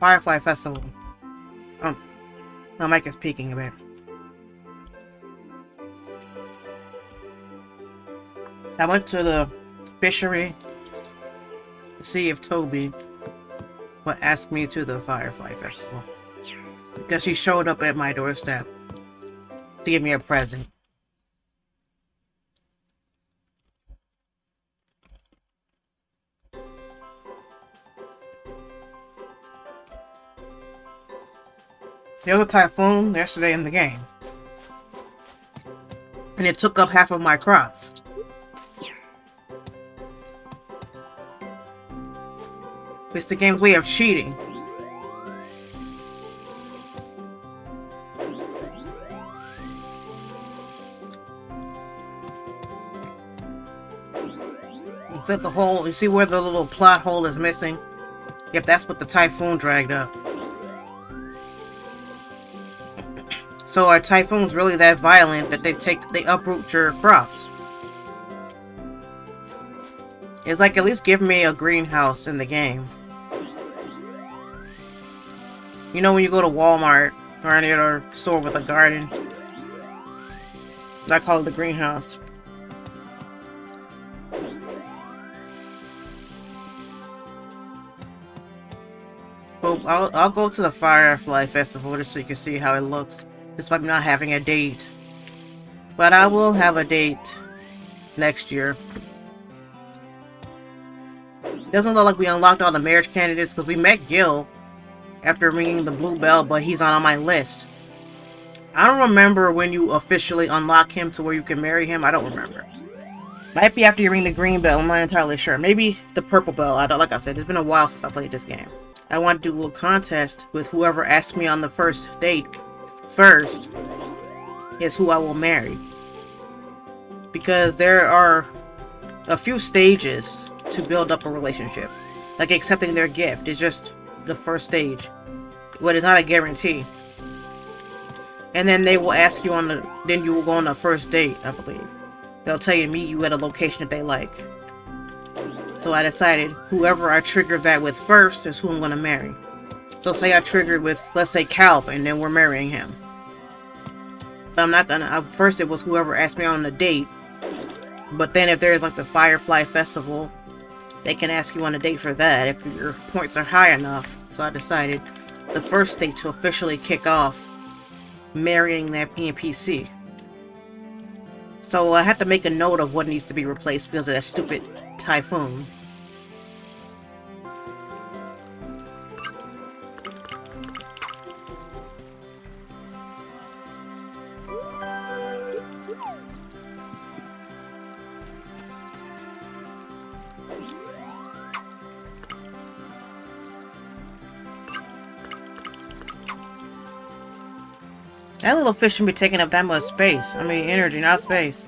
Firefly Festival. My mic is peaking a bit. I went to the fishery to see if Toby would ask me to the Firefly Festival. Because she showed up at my doorstep to give me a present. There was a typhoon yesterday in the game. And it took up half of my crops. It's the game's way of cheating. Except the hole, you see where the little plot hole is missing? Yep, that's what the typhoon dragged up. So are typhoons really that violent that they uproot your crops? It's like, at least give me a greenhouse in the game. You know when you go to Walmart or any other store with a garden? I call it the greenhouse. Well, I'll go to the Firefly Festival just so you can see how it looks. Despite me not having a date. But I will have a date next year. Doesn't look like we unlocked all the marriage candidates because we met Gil after ringing the blue bell, but he's not on my list. I don't remember when you officially unlock him to where you can marry him. I don't remember. Might be after you ring the green bell. I'm not entirely sure. Maybe the purple bell. Like I said, it's been a while since I played this game. I want to do a little contest with whoever asks me on the first date first is who I will marry. Because there are a few stages to build up a relationship. Like accepting their gift is just the first stage. But it's not a guarantee. And then they will ask you then you will go on the first date, I believe. They'll tell you to meet you at a location that they like. So I decided whoever I triggered that with first is who I'm going to marry. So say I triggered with, let's say, Calvin, and then we're marrying him. But I'm not gonna, first it was whoever asked me on a date. But then if there's like the Firefly Festival, they can ask you on a date for that if your points are high enough. So I decided the first date to officially kick off marrying that NPC. So I had to make a note of what needs to be replaced because of that stupid typhoon. That little fish shouldn't be taking up that much space. I mean, energy, not space.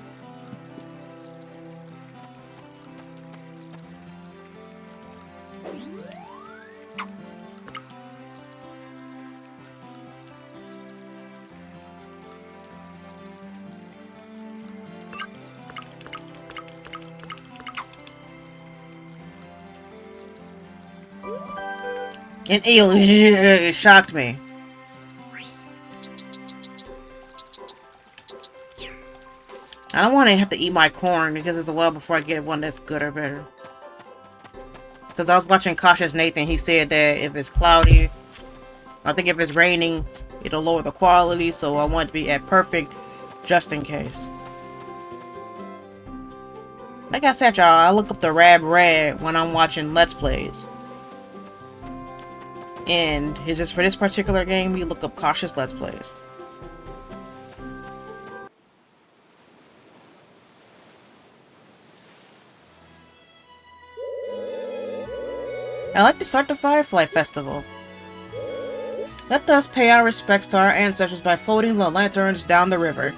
And eel, it shocked me. I don't want to have to eat my corn because it's a while before I get one that's good or better. Because I was watching Cautious Nathan, he said that if it's cloudy, I think if it's raining, it'll lower the quality, so I want it to be at perfect just in case. Like I said, y'all, I look up the Rab Red when I'm watching Let's Plays. And is this for this particular game, we look up Cautious Let's Plays. I like to start the Firefly Festival. Let us pay our respects to our ancestors by floating the lanterns down the river.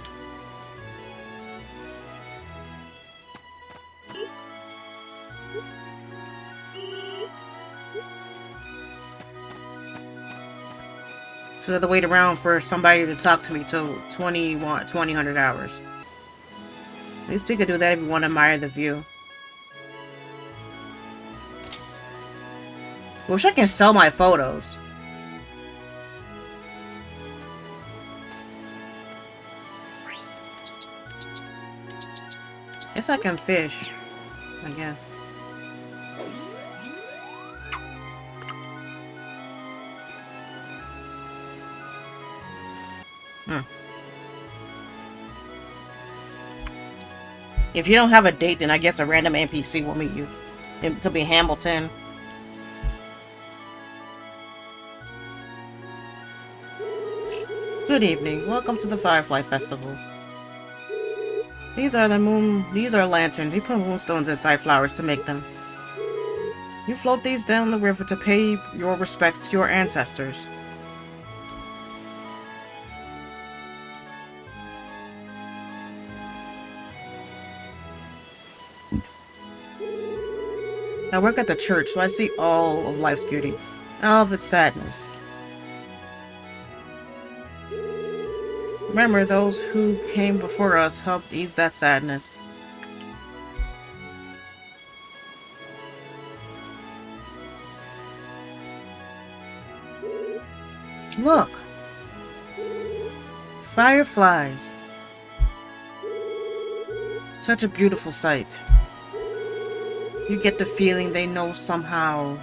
So I have to wait around for somebody to talk to me till 2000 hours. At least we could do that if we want to admire the view. Wish I can sell my photos. Guess I can fish. I guess. If you don't have a date, then I guess a random NPC will meet you. It could be Hamilton. Good evening. Welcome to the Firefly Festival. These are lanterns. We put moonstones inside flowers to make them. You float these down the river to pay your respects to your ancestors. I work at the church, so I see all of life's beauty, and all of its sadness. Remember, those who came before us helped ease that sadness. Look! Fireflies! Such a beautiful sight. You get the feeling they know somehow.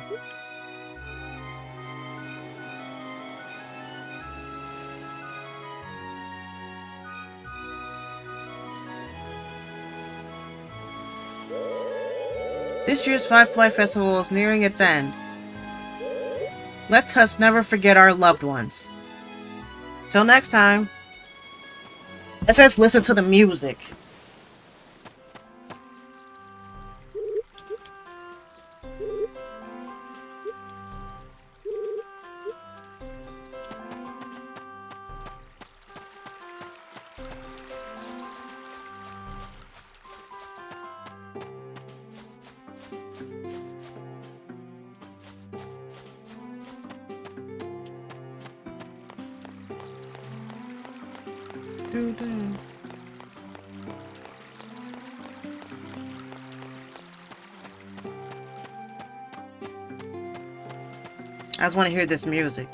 This year's Firefly Festival is nearing its end. Let us never forget our loved ones. Till next time. Let's just listen to the music. I just want to hear this music.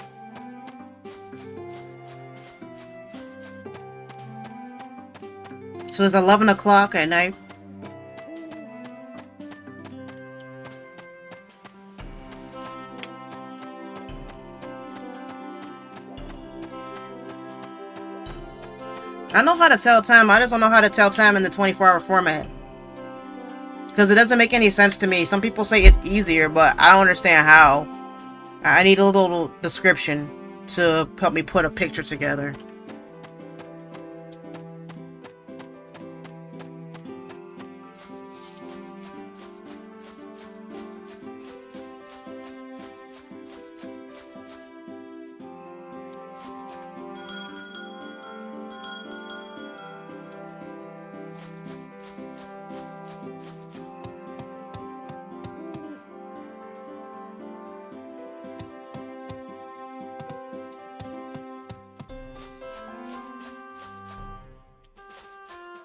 So it's 11 o'clock at night. I know how to tell time. I just don't know how to tell time in the 24-hour format. Because it doesn't make any sense to me. Some people say it's easier, but I don't understand how. I need a little description to help me put a picture together.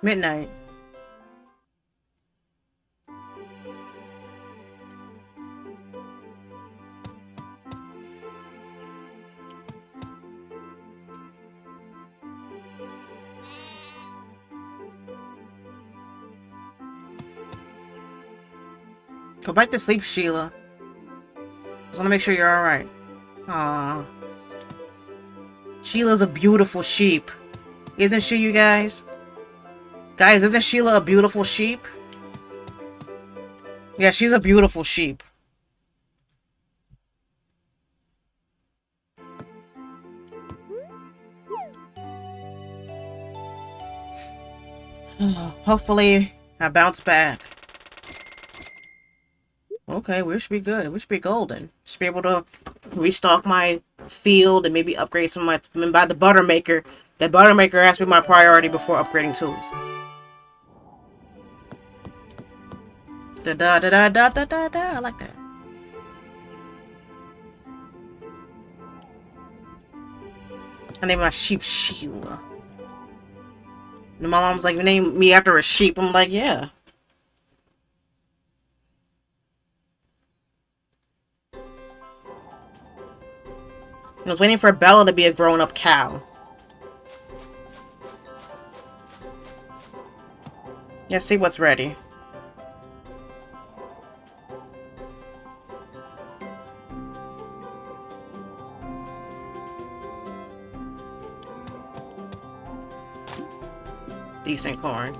Midnight. Go back to sleep, Sheila. Just want to make sure you're alright. Aww. Sheila's a beautiful sheep. Isn't she, you guys? Guys, isn't Sheila a beautiful sheep? Yeah, she's a beautiful sheep. Hopefully, I bounce back. Okay, we should be good. We should be golden. Should be able to restock my field and maybe upgrade some of my... By the butter maker. That butter maker has to be my priority before upgrading tools. Da da da da da da da da. I like that. I named my sheep Sheila. And my mom's like, you name me after a sheep. I'm like, yeah. I was waiting for Bella to be a grown-up cow. Let's see what's ready. Decent corn.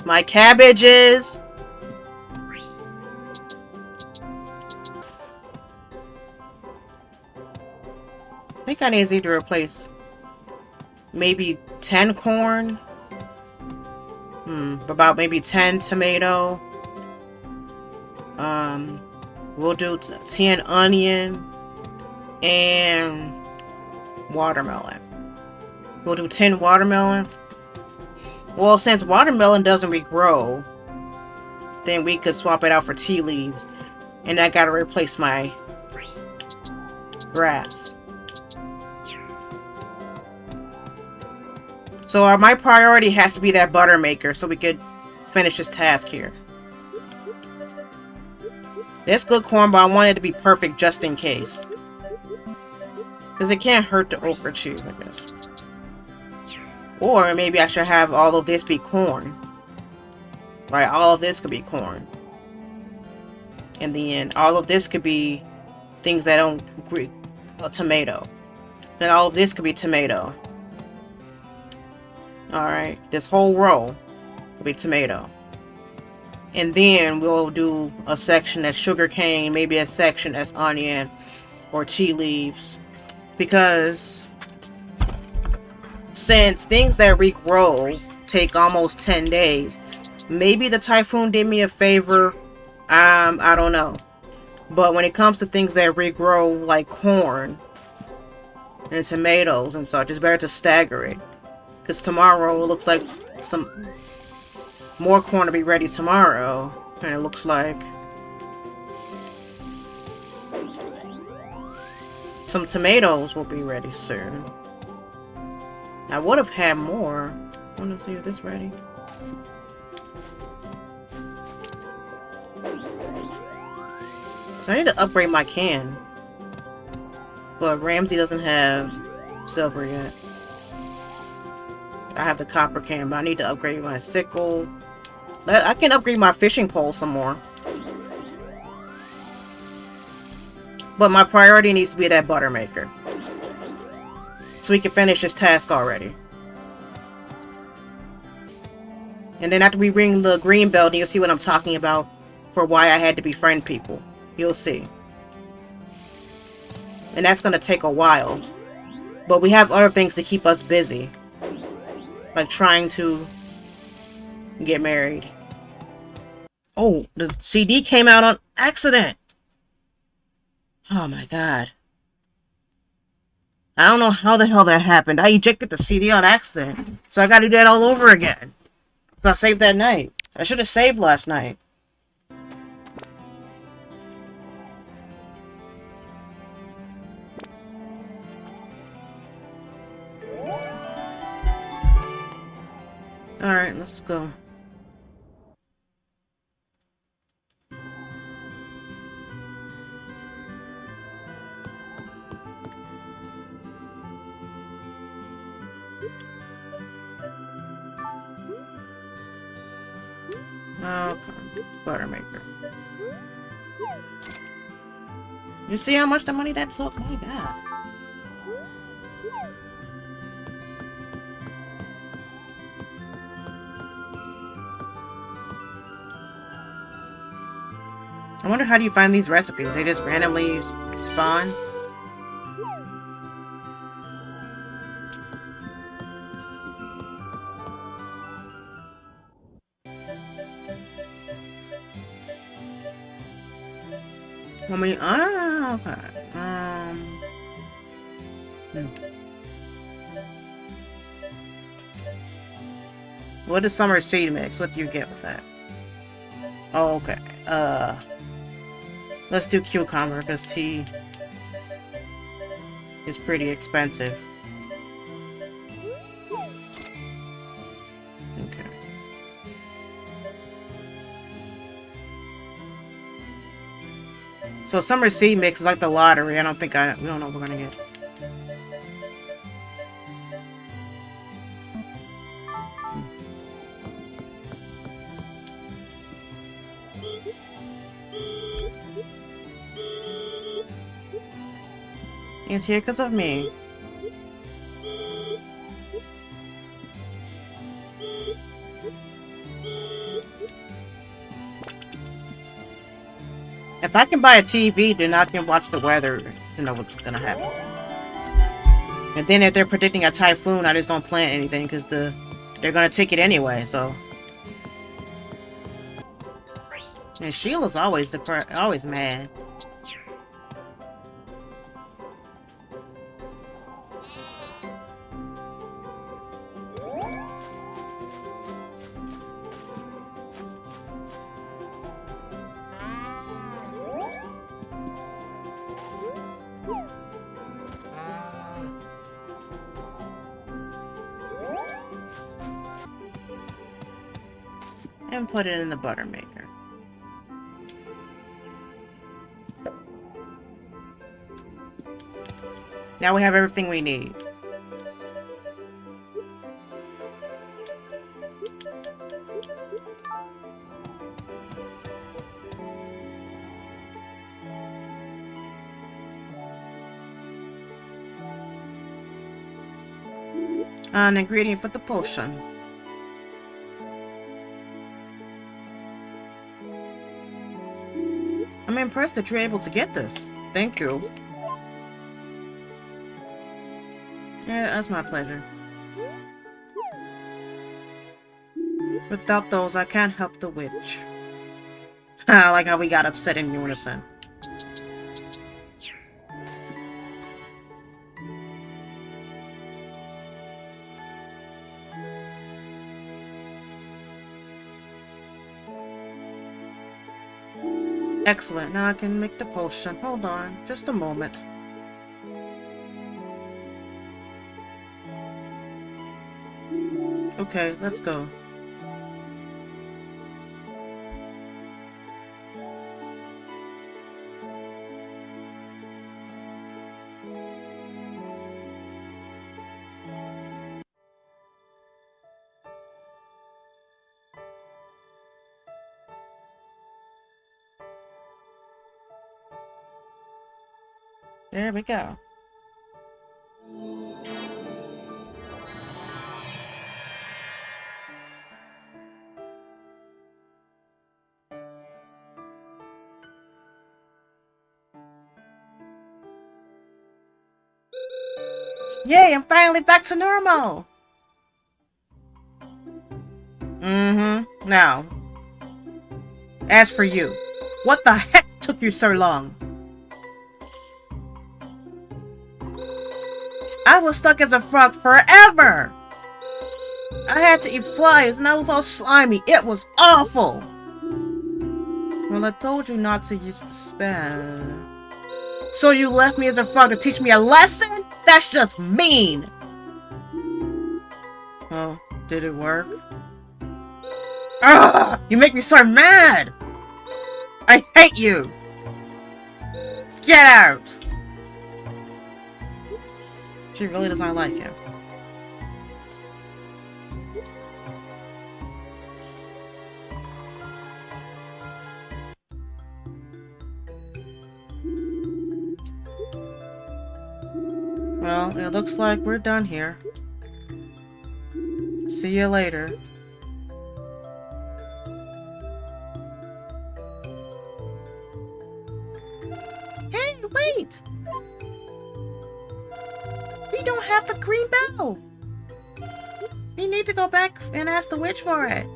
My cabbages! I think I need to replace maybe 10 corn. About maybe 10 tomato. We'll do 10 onion and watermelon. We'll do 10 watermelon. Well, since watermelon doesn't regrow, then we could swap it out for tea leaves. And I gotta replace my grass. So my priority has to be that butter maker so we could finish this task here. That's good corn, but I want it to be perfect just in case. Because it can't hurt to overchew, I guess. Or maybe I should have all of this be corn. Right, all of this could be corn. In the end, all of this could be things that don't agree. A tomato. Then all of this could be tomato. Alright, this whole row could be tomato. And then we'll do a section that's sugar cane, maybe a section that's onion or tea leaves. Because since things that regrow take almost 10 days, maybe the typhoon did me a favor. I don't know. But when it comes to things that regrow like corn and tomatoes and such, it's better to stagger it. Because tomorrow it looks like some more corn to be ready tomorrow. And it looks like some tomatoes will be ready soon. I would have had more. I want to see if this is ready. So I need to upgrade my can. But Ramsey doesn't have silver yet. I have the copper can, but I need to upgrade my sickle. I can upgrade my fishing pole some more. But my priority needs to be that butter maker. So we can finish this task already. And then after we ring the green bell, then you'll see what I'm talking about for why I had to befriend people. You'll see. And that's going to take a while. But we have other things to keep us busy. Like trying to get married. Oh, the CD came out on accident. Oh my god. I don't know how the hell that happened. I ejected the CD on accident. So I gotta do that all over again. So I saved that night. I should have saved last night. Alright, let's go. Okay, butter maker. You see how much the money that took? My god. I wonder how do you find these recipes? They just randomly spawn? I mean, okay. What is summer seed mix? What do you get with that? Oh, okay. Let's do cucumber, because tea is pretty expensive. So summer seed mix is like the lottery. We don't know what we're gonna get. It's here because of me. If I can buy a TV, then I can watch the weather to know what's gonna happen. And then if they're predicting a typhoon, I just don't plant anything because they're gonna take it anyway. So. And Sheila's always always mad. And put it in the butter maker. Now we have everything we need. An ingredient for the potion. I'm impressed that you're able to get this. Thank you. Yeah, that's my pleasure. Without those, I can't help the witch. I like how we got upset in unison. Excellent. Now I can make the potion. Hold on. Just a moment. Okay, let's go. There we go. Yay, I'm finally back to normal! Now, as for you, what the heck took you so long? I was stuck as a frog forever! I had to eat flies and I was all slimy. It was awful! Well, I told you not to use the spell. So you left me as a frog to teach me a lesson? That's just mean! Oh, did it work? Ugh! You make me so mad! I hate you! Get out! She really does not like him. Well, it looks like we're done here. See you later. Hey, wait! We don't have the green bell! We need to go back and ask the witch for it.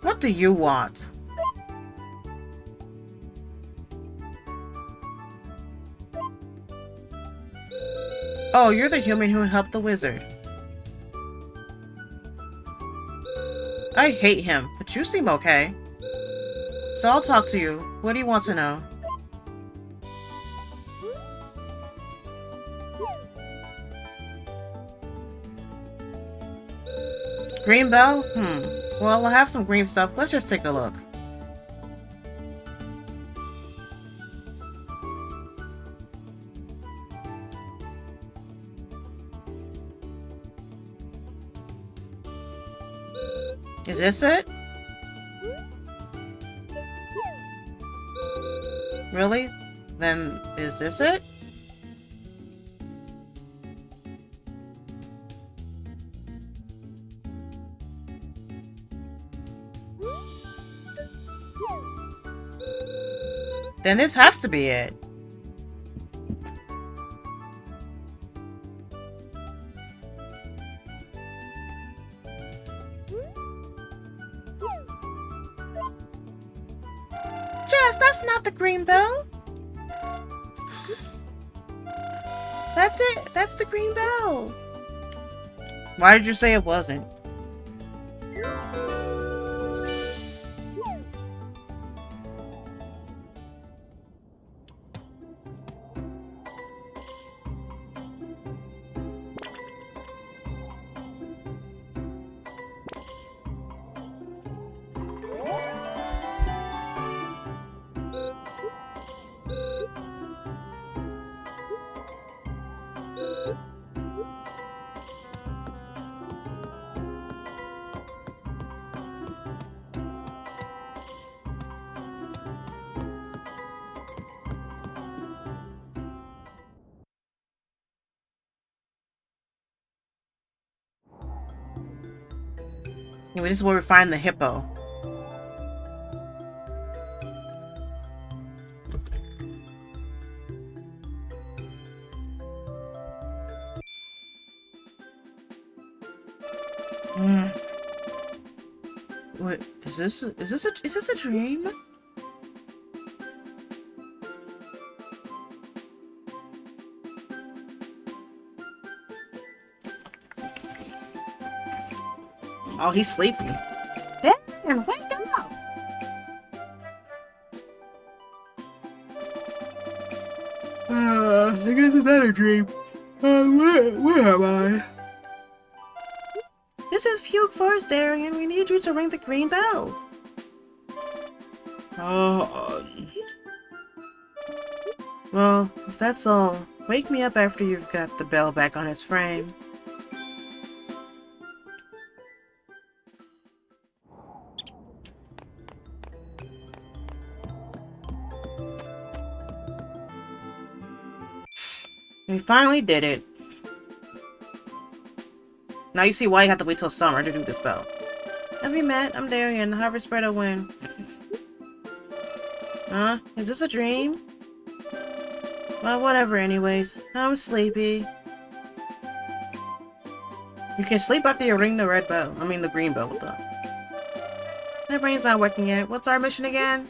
What do you want? Oh, you're the human who helped the wizard. I hate him, but you seem okay. So I'll talk to you. What do you want to know? Green bell? Well, I have some green stuff. Let's just take a look. Is this it? Really? Then is this it? Then this has to be it. Jess, that's not the green bell. That's it. That's the green bell. Why did you say it wasn't? Anyway, this is where we find the hippo. Wait, is this a dream? Oh, he's sleeping. Damn, wake up! I guess it's not a dream. Where am I? This is Fugue Forest, Darian. We need you to ring the green bell. Well, if that's all, wake me up after you've got the bell back on its frame. We finally did it. Now you see why you have to wait till summer to do this bell. Have we met? I'm Darian, Harvest Spreader Win. Huh? Is this a dream? Well, whatever anyways. I'm sleepy. You can sleep after you ring the red bell. I mean the green bell. What the? My brain's not working yet. What's our mission again?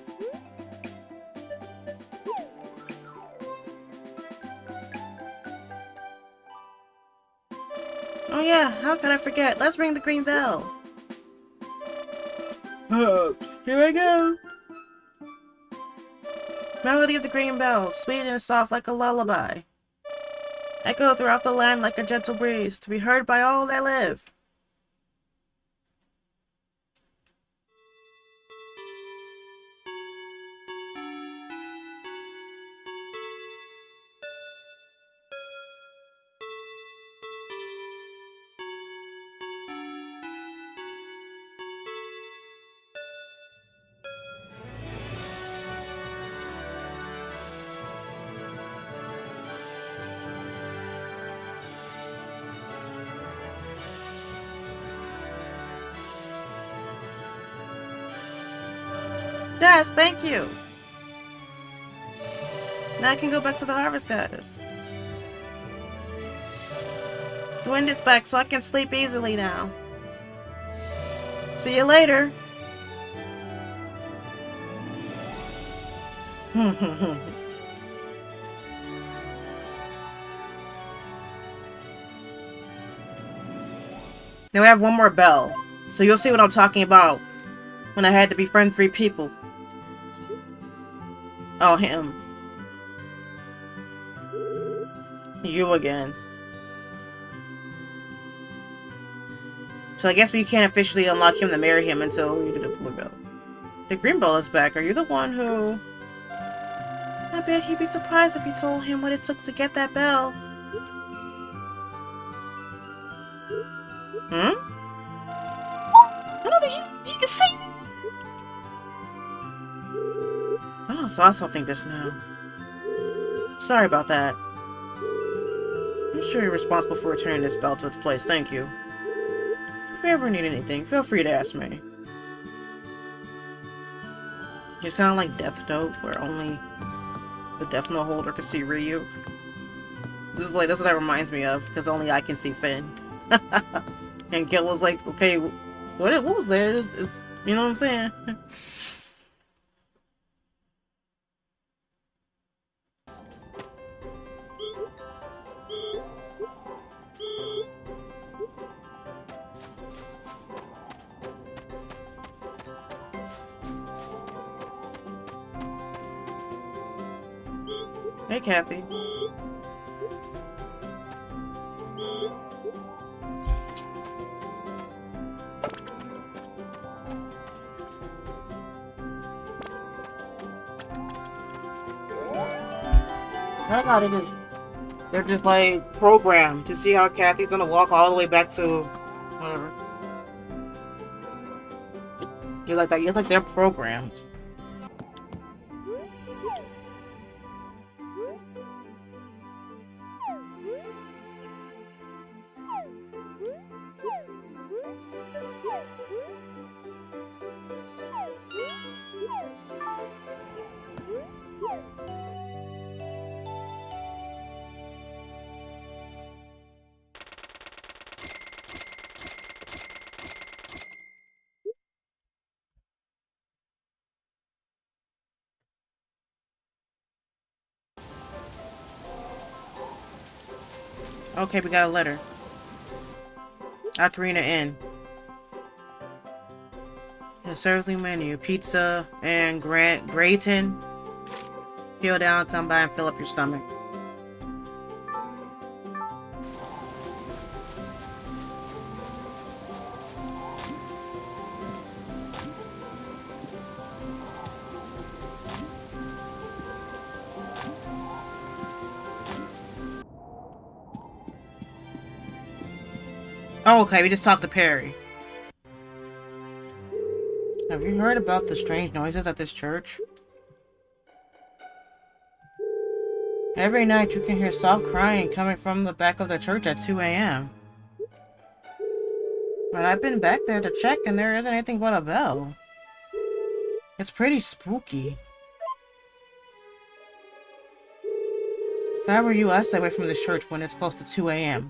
Oh yeah, how could I forget? Let's ring the green bell. Here I go. Melody of the green bell, sweet and soft like a lullaby. Echo throughout the land like a gentle breeze, to be heard by all that live. Yes, thank you! Now I can go back to the Harvest Goddess. The wind is back, so I can sleep easily now. See you later! Now we have one more bell. So you'll see what I'm talking about when I had to befriend 3 people. Oh, him. You again. So I guess we can't officially unlock him to marry him until you do the blue bell. The green bell is back. Are you the one who... I bet he'd be surprised if you told him what it took to get that bell. Hmm? I don't think he can say that. I saw something just now. Sorry about that. I'm sure you're responsible for returning this bell to its place. Thank you. If you ever need anything, feel free to ask me. It's kind of like Death Note, where only the Death Note holder can see Ryu. That's what that reminds me of, because only I can see Finn. And Gil was like, okay, what was there? It's, you know what I'm saying? Hey, Kathy. I got it. They're just like programmed to see how Kathy's gonna walk all the way back to whatever. You're like that. It's like they're programmed. Okay, we got a letter. Ocarina Inn. The serving menu: pizza and gratin. Feel down, come by and fill up your stomach. Oh, okay, we just talked to Perry. Have you heard about the strange noises at this church? Every night you can hear soft crying coming from the back of the church at 2 a.m. But I've been back there to check and there isn't anything but a bell. It's pretty spooky. If I were you, I'd stay away from this church when it's close to 2 a.m.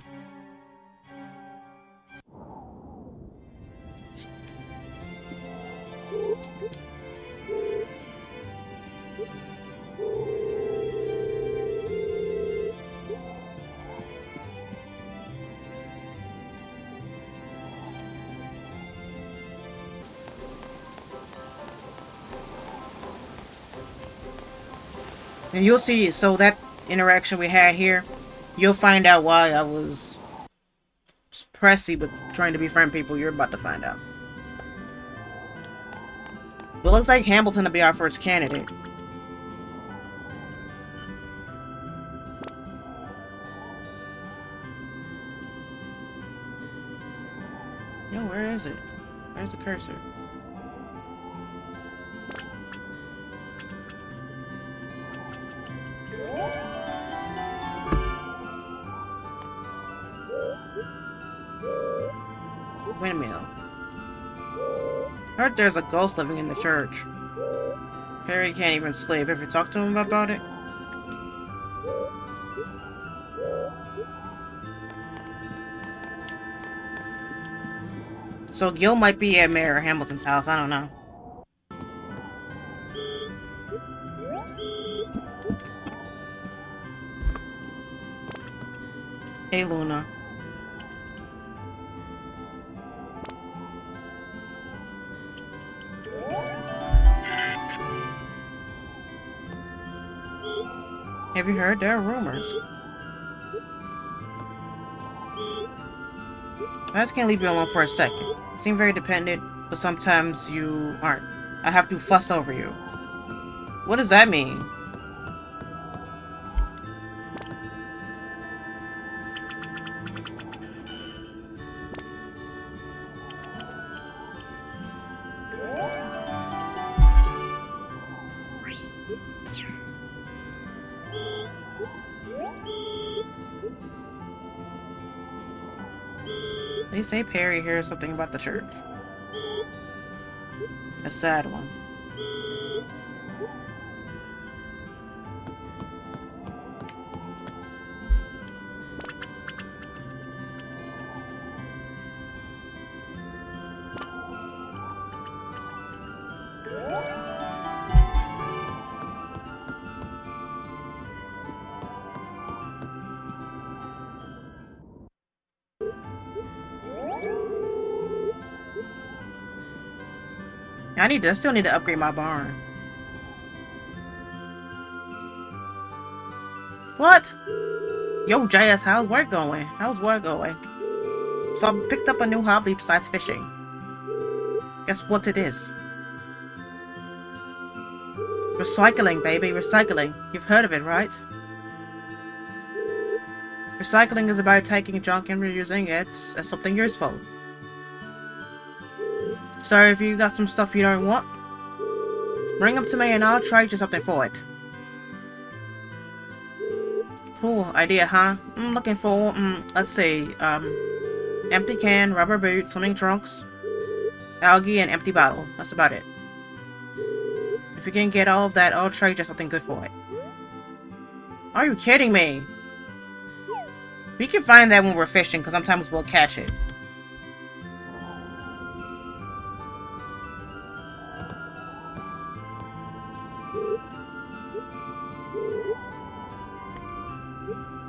And you'll see, so that interaction we had here, you'll find out why I was pressy with trying to befriend people. You're about to find out. It looks like Hamilton will be our first candidate. Yo, where is it? Where's the cursor? Wait a minute. Heard there's a ghost living in the church. Perry can't even sleep. Have you talked to him about it? So Gil might be at Mayor Hamilton's house. I don't know. Hey, Luna. Have you heard? There are rumors. I just can't leave you alone for a second. You seem very dependent, but sometimes you aren't. I have to fuss over you. What does that mean? They say Perry hears something about the church. A sad one. I still need to upgrade my barn. What? Yo, JS, how's work going? How's work going? So I picked up a new hobby besides fishing. Guess what it is? Recycling, baby, recycling. You've heard of it, right? Recycling is about taking junk and reusing it as something useful. So if you got some stuff you don't want, bring them to me and I'll trade you something for it. Cool idea, huh? I'm looking for, let's see, empty can, rubber boot, swimming trunks, algae, and empty bottle. That's about it. If you can get all of that, I'll trade you something good for it. Are you kidding me? We can find that when we're fishing, because sometimes we'll catch it.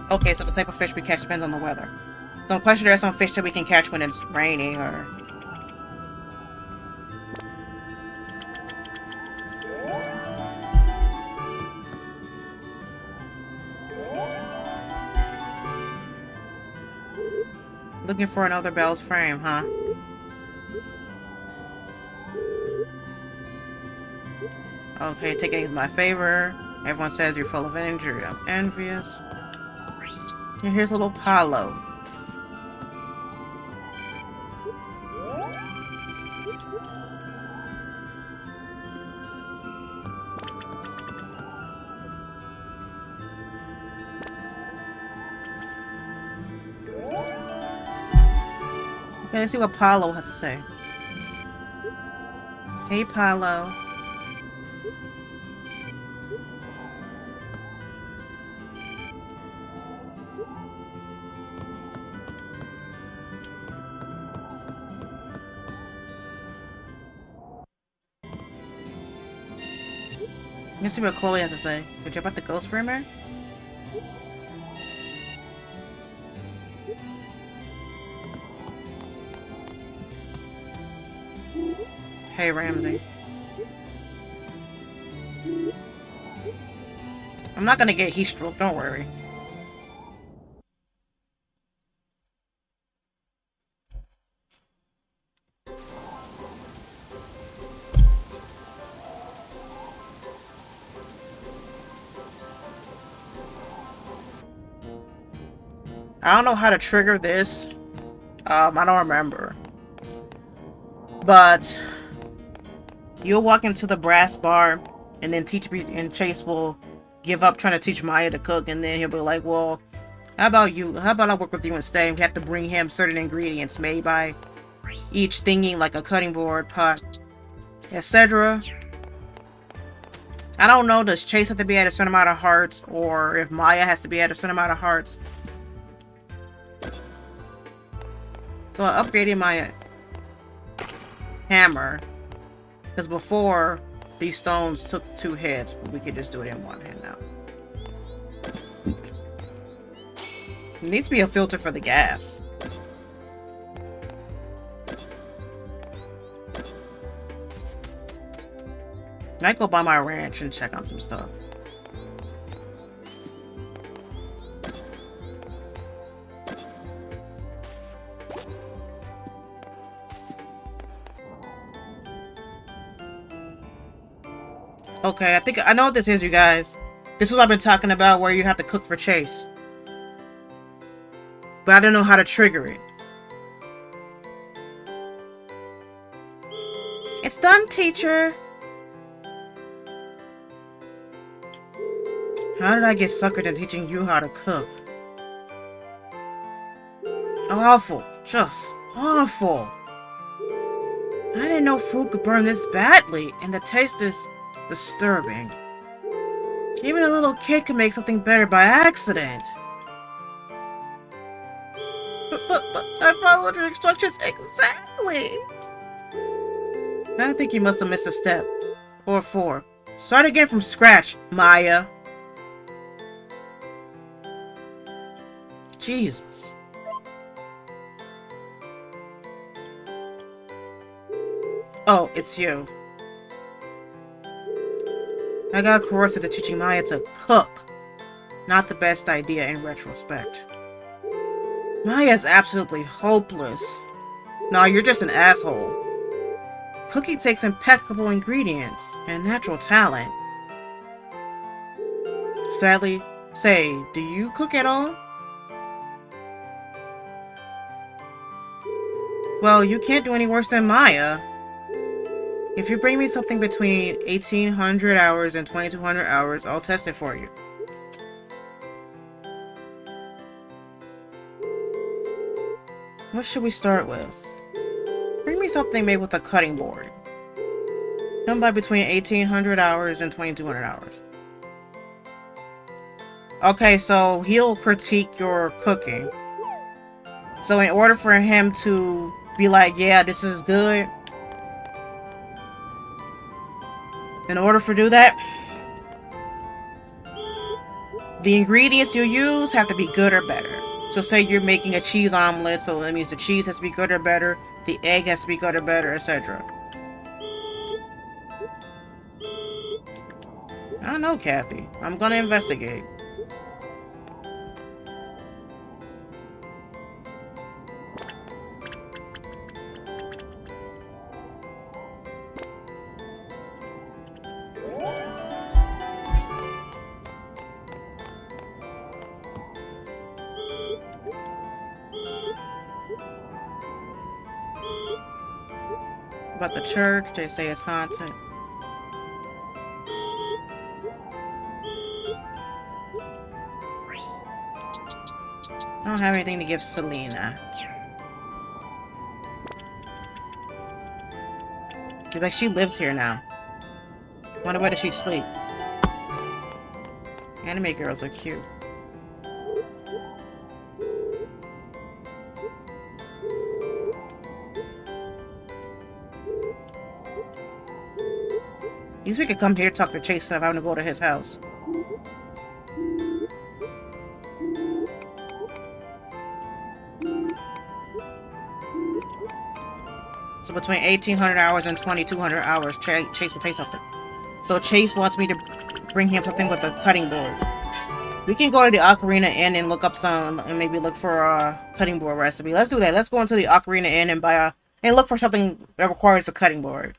Okay, so the type of fish we catch depends on the weather. So I'm quite sure there are some fish that we can catch when it's raining, or... Looking for another Bell's frame, huh? Okay, taking is my favor. Everyone says you're full of energy. I'm envious. And here's a little Palo. Okay, let's see what Palo has to say. Hey, Palo. Let's see what Chloe has to say. Did you about the ghost rumor? Hey, Ramsey. I'm not gonna get heat stroke, don't worry. I don't know how to trigger this. I don't remember. But you'll walk into the brass bar and then Chase will give up trying to teach Maya to cook, and then he'll be like, well, how about I work with you instead? And we have to bring him certain ingredients made by each thingy, like a cutting board, pot, etc. I don't know, does Chase have to be at a certain amount of hearts, or if Maya has to be at a certain amount of hearts? So I upgraded my hammer, because before these stones took 2 hits, but we could just do it in 1 hit now. There needs to be a filter for the gas. I might go by my ranch and check on some stuff. Okay, I think I know what this is, you guys. This is what I've been talking about, where you have to cook for Chase. But I don't know how to trigger it. It's done, teacher. How did I get suckered into teaching you how to cook? Awful. Just awful. I didn't know food could burn this badly, and the taste is disturbing. Even a little kid can make something better by accident. But I followed your instructions exactly. I think you must have missed a step. Or four. Start again from scratch, Maya. Jesus. Oh, it's you. I got coerced into teaching Maya to cook. Not the best idea in retrospect. Maya's absolutely hopeless. No, you're just an asshole. Cooking takes impeccable ingredients and natural talent. Sadly, say, do you cook at all? Well, you can't do any worse than Maya. If you bring me something between 1,800 hours and 2,200 hours, I'll test it for you. What should we start with? Bring me something made with a cutting board. Done by between 1,800 hours and 2,200 hours. Okay, so he'll critique your cooking. So in order for him to be like, yeah, this is good, in order for do that, the ingredients you use have to be good or better. So say you're making a cheese omelet, so that means the cheese has to be good or better, the egg has to be good or better, etc. I don't know, Kathy. I'm gonna investigate. About the church, they say it's haunted. I don't have anything to give Selena. It's like she lives here now. Wonder where does she sleep? Anime girls are cute. At least we could come here to talk to Chase instead of having to go to his house. So between 1,800 hours and 2,200 hours, Chase will take something. So Chase wants me to bring him something with a cutting board. We can go to the Ocarina Inn and look up some, and maybe look for a cutting board recipe. Let's do that. Let's go into the Ocarina Inn and and look for something that requires a cutting board.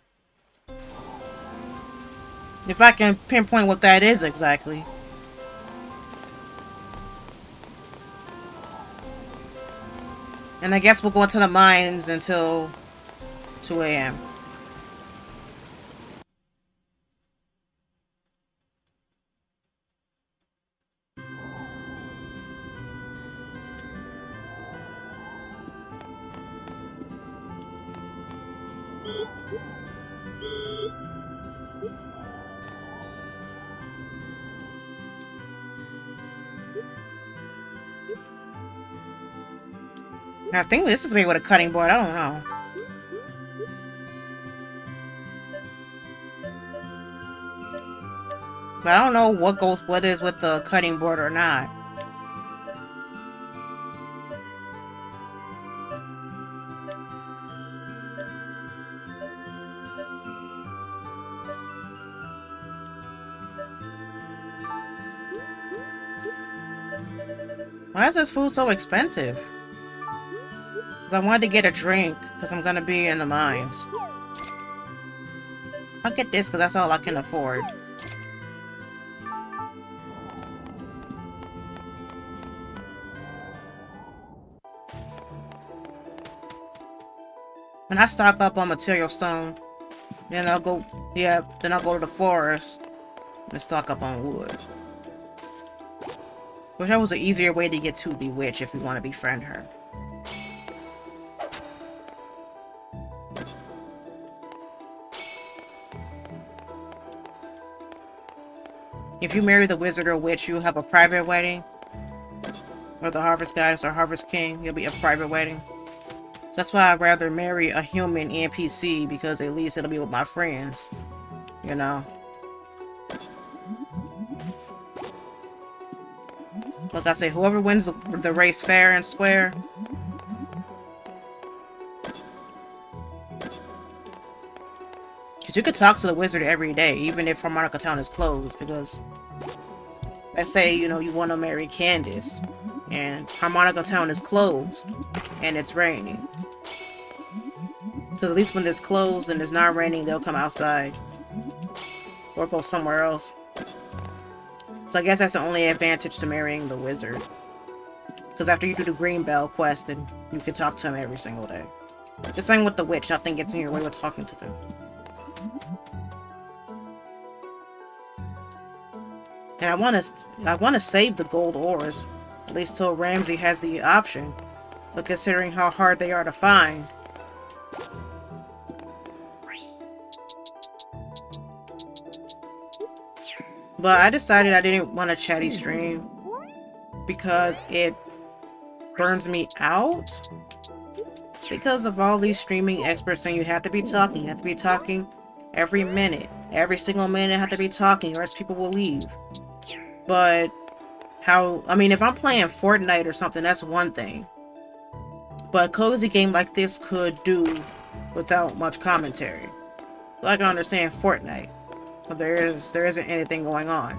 If I can pinpoint what that is exactly. And I guess we'll go into the mines until 2 a.m. I think this is maybe with a cutting board. I don't know. But I don't know what is with the cutting board or not. Why is this food so expensive? Because I wanted to get a drink, because I'm going to be in the mines. I'll get this, because that's all I can afford. When I stock up on material stone, then I'll go, yeah, then I'll go to the forest and stock up on wood. Which that was an easier way to get to the witch if we want to befriend her. If you marry the wizard or witch, you'll have a private wedding. Or the harvest goddess or harvest king, you'll be a private wedding. So that's why I'd rather marry a human NPC, because at least it'll be with my friends. You know? Like I say, whoever wins the race fair and square. Because you could talk to the wizard every day, even if Harmonica Town is closed, because let's say, you know, you want to marry Candace, and Harmonica Town is closed, and it's raining. Because at least when it's closed and it's not raining, they'll come outside. Or go somewhere else. So I guess that's the only advantage to marrying the wizard. Because after you do the Green Bell quest, then you can talk to him every single day. The same with the witch, nothing gets in your way with talking to them. And I want to save the gold ores, at least till Ramsey has the option. But considering how hard they are to find, but I decided I didn't want a chatty stream because it burns me out. Because of all these streaming experts saying you have to be talking every minute. Every single minute I have to be talking or else people will leave. But I mean, if I'm playing Fortnite or something, that's one thing. But a cozy game like this could do without much commentary. So I can understand Fortnite. There isn't anything going on.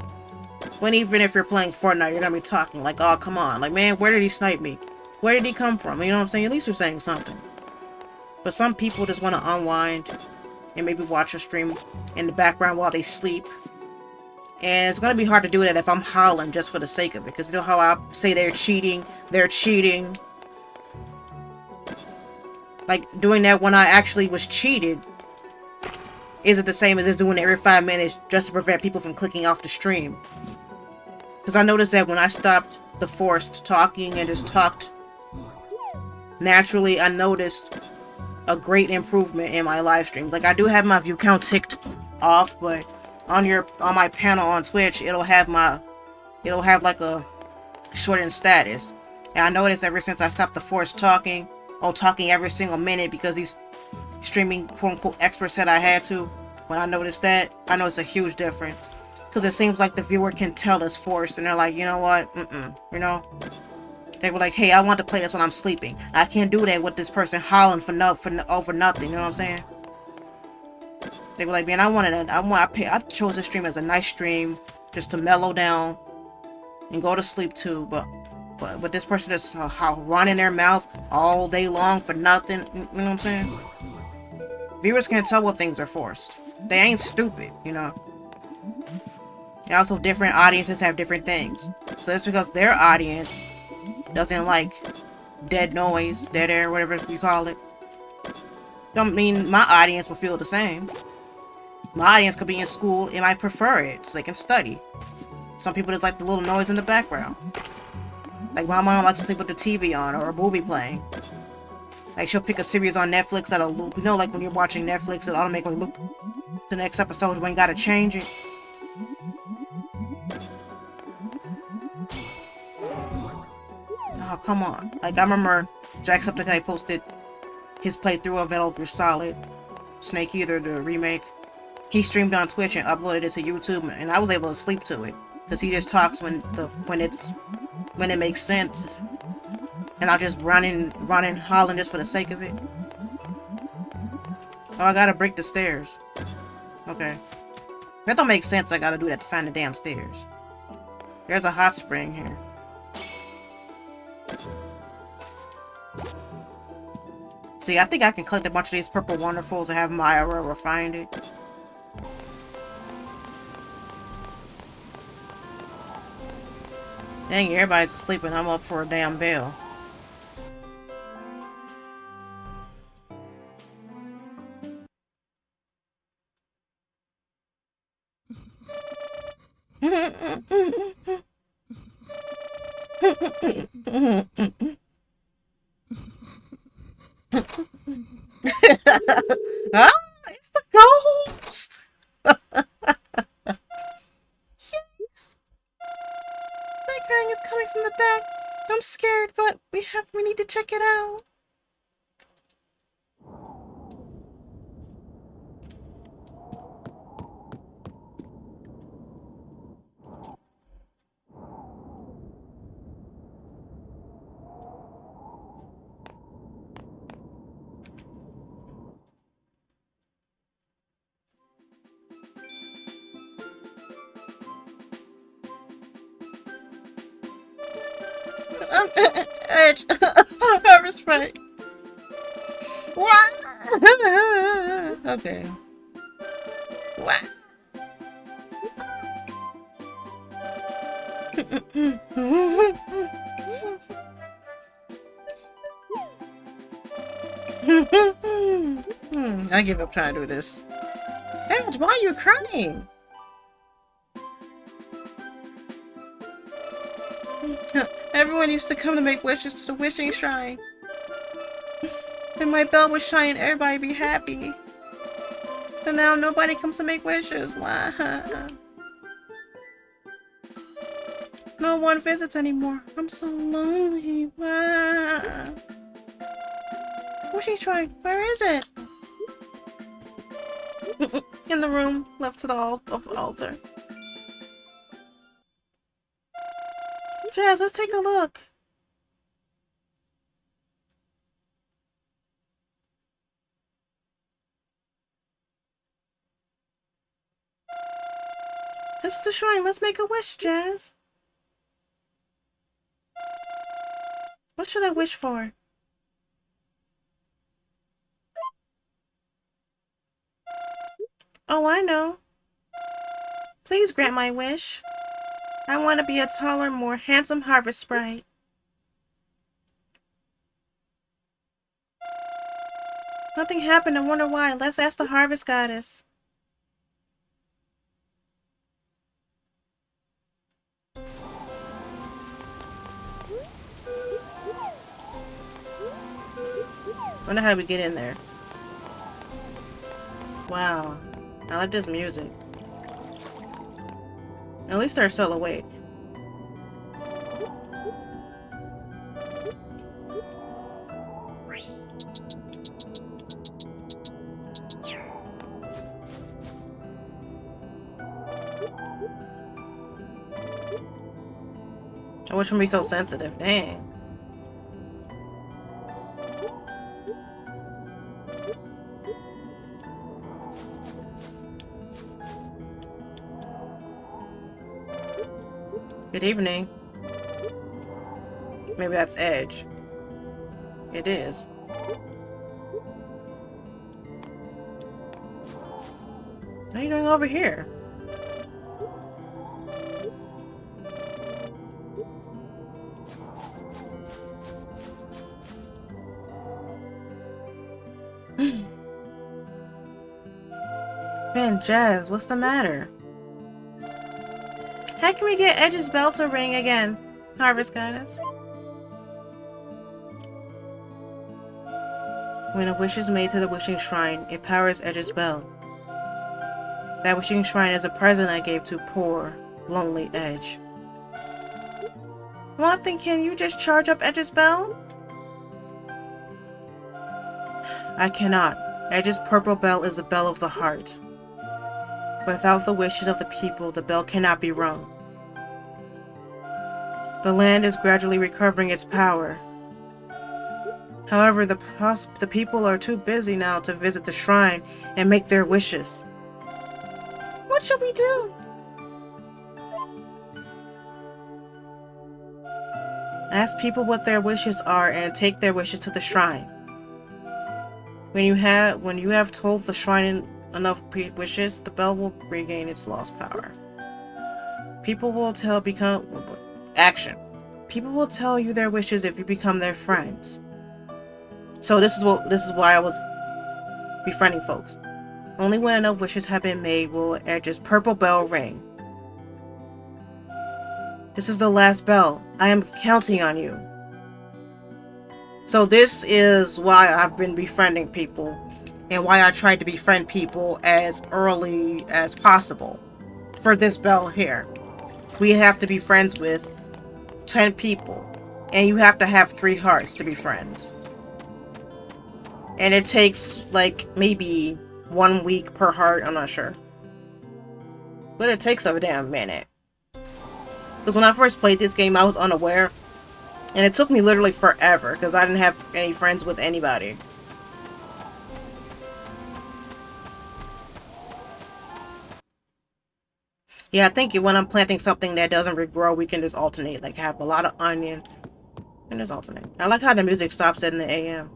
But even if you're playing Fortnite, you're gonna be talking like, oh, come on. Like, man, where did he snipe me? Where did he come from? You know what I'm saying? At least you're saying something. But some people just want to unwind and maybe watch a stream in the background while they sleep. And it's gonna be hard to do that if I'm hollering just for the sake of it. Because you know how I say they're cheating? They're cheating. Like, doing that when I actually was cheated isn't the same as just doing it every 5 minutes just to prevent people from clicking off the stream. Because I noticed that when I stopped the forced talking and just talked naturally, I noticed a great improvement in my live streams. Like, I do have my view count ticked off, but on my panel on Twitch, it'll have like a shortened status. And I noticed ever since I stopped the forced talking, talking every single minute because these streaming quote-unquote experts said I had to. When I noticed that, I noticed a huge difference. Because it seems like the viewer can tell it's forced, and they're like, you know what, you know? They were like, hey, I want to play this when I'm sleeping. I can't do that with this person hollering over nothing, you know what I'm saying? They were like, man, I chose this stream as a nice stream, just to mellow down, and go to sleep too, but this person just running their mouth all day long for nothing, you know what I'm saying? Viewers can't tell what things are forced. They ain't stupid, you know. And also, different audiences have different things. So that's because their audience doesn't like dead noise, dead air, whatever you call it. Don't mean my audience will feel the same. My audience could be in school and might prefer it, so they can study. Some people just like the little noise in the background. Like my mom likes to sleep with the TV on or a movie playing. Like she'll pick a series on Netflix that'll loop. You know, like when you're watching Netflix, it'll automatically loop the next episode when you gotta change it. Oh, come on. Like, I remember Jacksepticeye posted his playthrough of Metal Gear Solid Snake Eater, the remake. He streamed on Twitch and uploaded it to YouTube, and I was able to sleep to it. Because he just talks when it makes sense. And I'll just running, hollering just for the sake of it. Oh, I gotta break the stairs. Okay. If that don't make sense, I gotta do that to find the damn stairs. There's a hot spring here. See, I think I can collect a bunch of these purple wonderfuls and have Myra find it. Dang, everybody's asleep and I'm up for a damn bell. Ah, it's the ghost. Yes. That crying is coming from the back. I'm scared, but we need to check it out. Edge. I was right. What? Okay. What? I give up trying to do this. Edge, why are you crying? Everyone used to come to make wishes to the wishing shrine. And my bell would shine and everybody be happy. But now nobody comes to make wishes. Why? No one visits anymore. I'm so lonely. Why? Wishing shrine, where is it? In the room left to the altar. Jazz, let's take a look. This is the shrine. Let's make a wish, Jazz. What should I wish for? Oh, I know. Please grant my wish. I want to be a taller, more handsome harvest sprite. Nothing happened. I wonder why. Let's ask the harvest goddess. Wonder how we get in there. Wow. I like this music. At least they're still awake. I wish we'd be so sensitive. Dang. Good evening. Maybe that's Edge. It is. What are you doing over here? Man, Jazz, what's the matter? How can we get Edge's bell to ring again, Harvest Goddess? When a wish is made to the wishing shrine, it powers Edge's bell. That wishing shrine is a present I gave to poor, lonely Edge. Well, then can you just charge up Edge's bell? I cannot. Edge's purple bell is the bell of the heart. Without the wishes of the people, the bell cannot be rung. The land is gradually recovering its power. However, the people are too busy now to visit the shrine and make their wishes. What should we do? Ask people what their wishes are and take their wishes to the shrine. When you have told the shrine enough wishes, the bell will regain its lost power. People will action. People will tell you their wishes if you become their friends. So this is why I was befriending folks. Only when enough wishes have been made will Edge's purple bell ring. This is the last bell. I am counting on you. So this is why I've been befriending people and why I tried to befriend people as early as possible. For this bell here, we have to be friends with 10 people and you have to have 3 hearts to be friends. And it takes like maybe 1 week per heart, I'm not sure. But it takes a damn minute. Because when I first played this game, I was unaware. And it took me literally forever because I didn't have any friends with anybody. Yeah, I think when I'm planting something that doesn't regrow, we can just alternate. Like have a lot of onions and just alternate. I like how the music stops in the AM.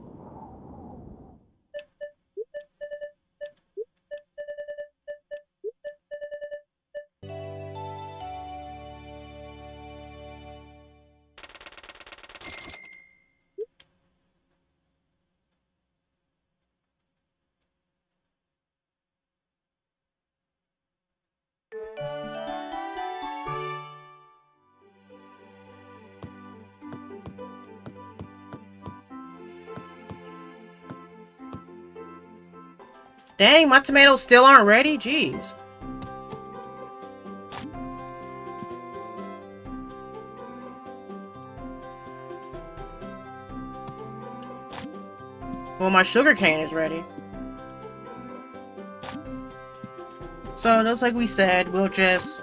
Dang, my tomatoes still aren't ready? Jeez. Well, my sugar cane is ready. So, just like we said, we'll just...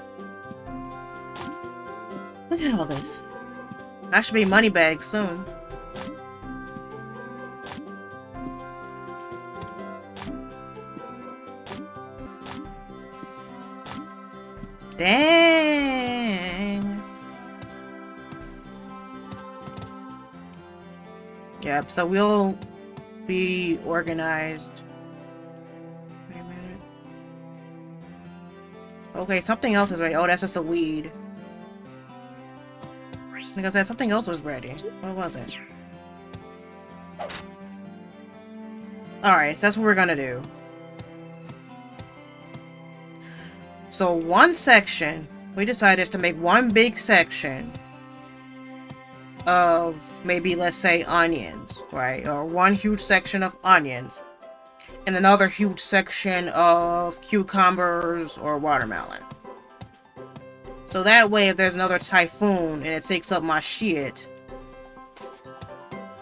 Look at all this. I should be money bags soon. Dang. Yep, so we'll be organized. Wait a minute. Okay, something else is ready. Oh, that's just a weed. Like I said, something else was ready. What was it? Alright, so that's what we're gonna do. So one section, we decided is to make one big section of maybe, let's say, onions, right? Or one huge section of onions. And another huge section of cucumbers or watermelon. So that way, if there's another typhoon and it takes up my shit,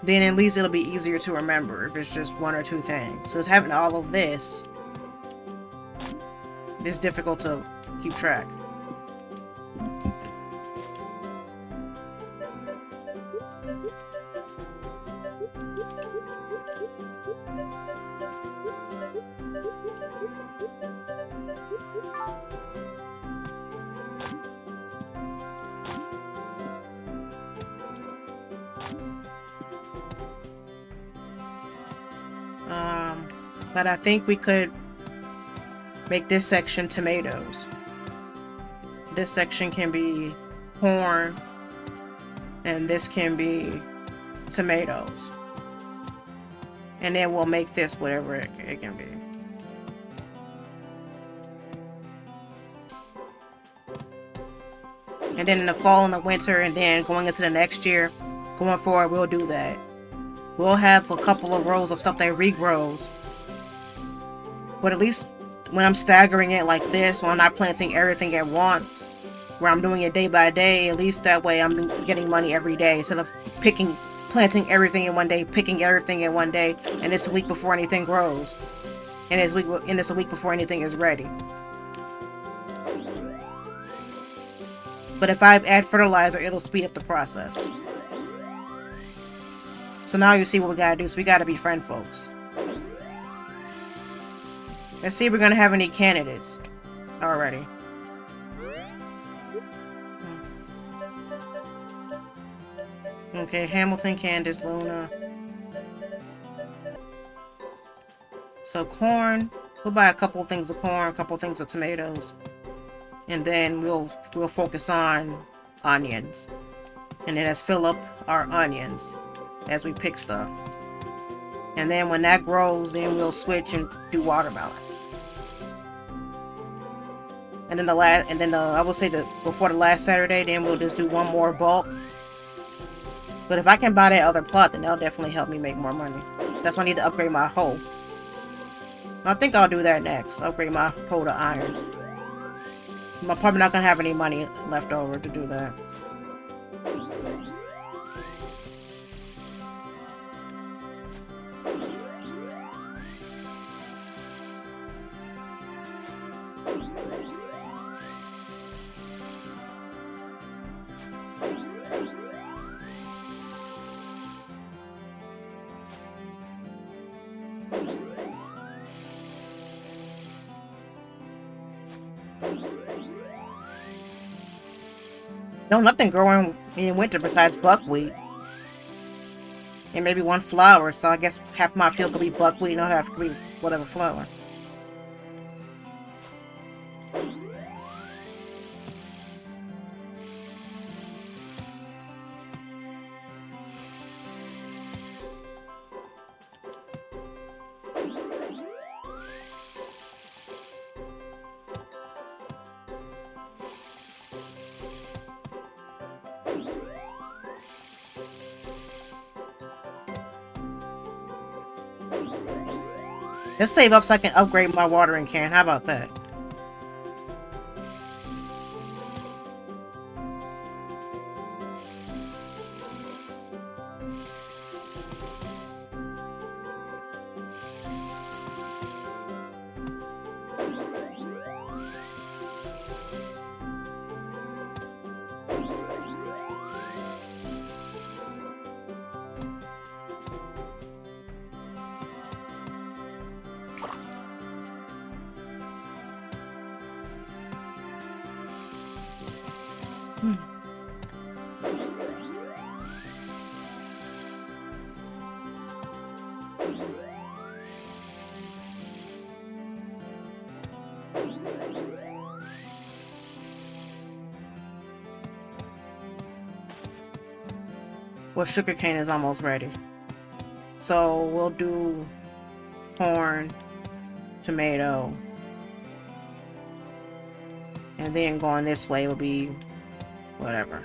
then at least it'll be easier to remember if it's just 1 or 2 things. So it's having all of this, it's difficult to keep track. But I think we could make this section tomatoes. This section can be corn, and this can be tomatoes. And then we'll make this whatever it can be. And then in the fall and the winter, and then going into the next year, going forward, we'll do that. We'll have a couple of rows of stuff that regrows. But at least when I'm staggering it like this, when I'm not planting everything at once, where I'm doing it day by day, at least that way I'm getting money every day instead of planting everything in one day, picking everything in one day, and it's a week before anything grows. And it's a week before anything is ready. But if I add fertilizer, it'll speed up the process. So now you see what we gotta do. So we gotta befriend folks. Let's see if we're gonna have any candidates already. Okay, Hamilton, Candace, Luna. So corn. We'll buy a couple of things of corn, a couple of things of tomatoes. And then we'll focus on onions. And then let's fill up our onions as we pick stuff. And then when that grows, then we'll switch and do watermelon. And then the last, and then I will say that before the last Saturday, then we'll just do one more bulk. But if I can buy that other plot, then that'll definitely help me make more money. That's why I need to upgrade my hoe. I think I'll do that next. Upgrade my hoe to iron. I'm probably not gonna have any money left over to do that. No, nothing growing in winter besides buckwheat. And maybe one flower, so I guess half my field could be buckwheat and half could be whatever flower. Let's save up so I can upgrade my watering can. How about that? Well, sugarcane is almost ready. So we'll do corn, tomato, and then going this way will be whatever.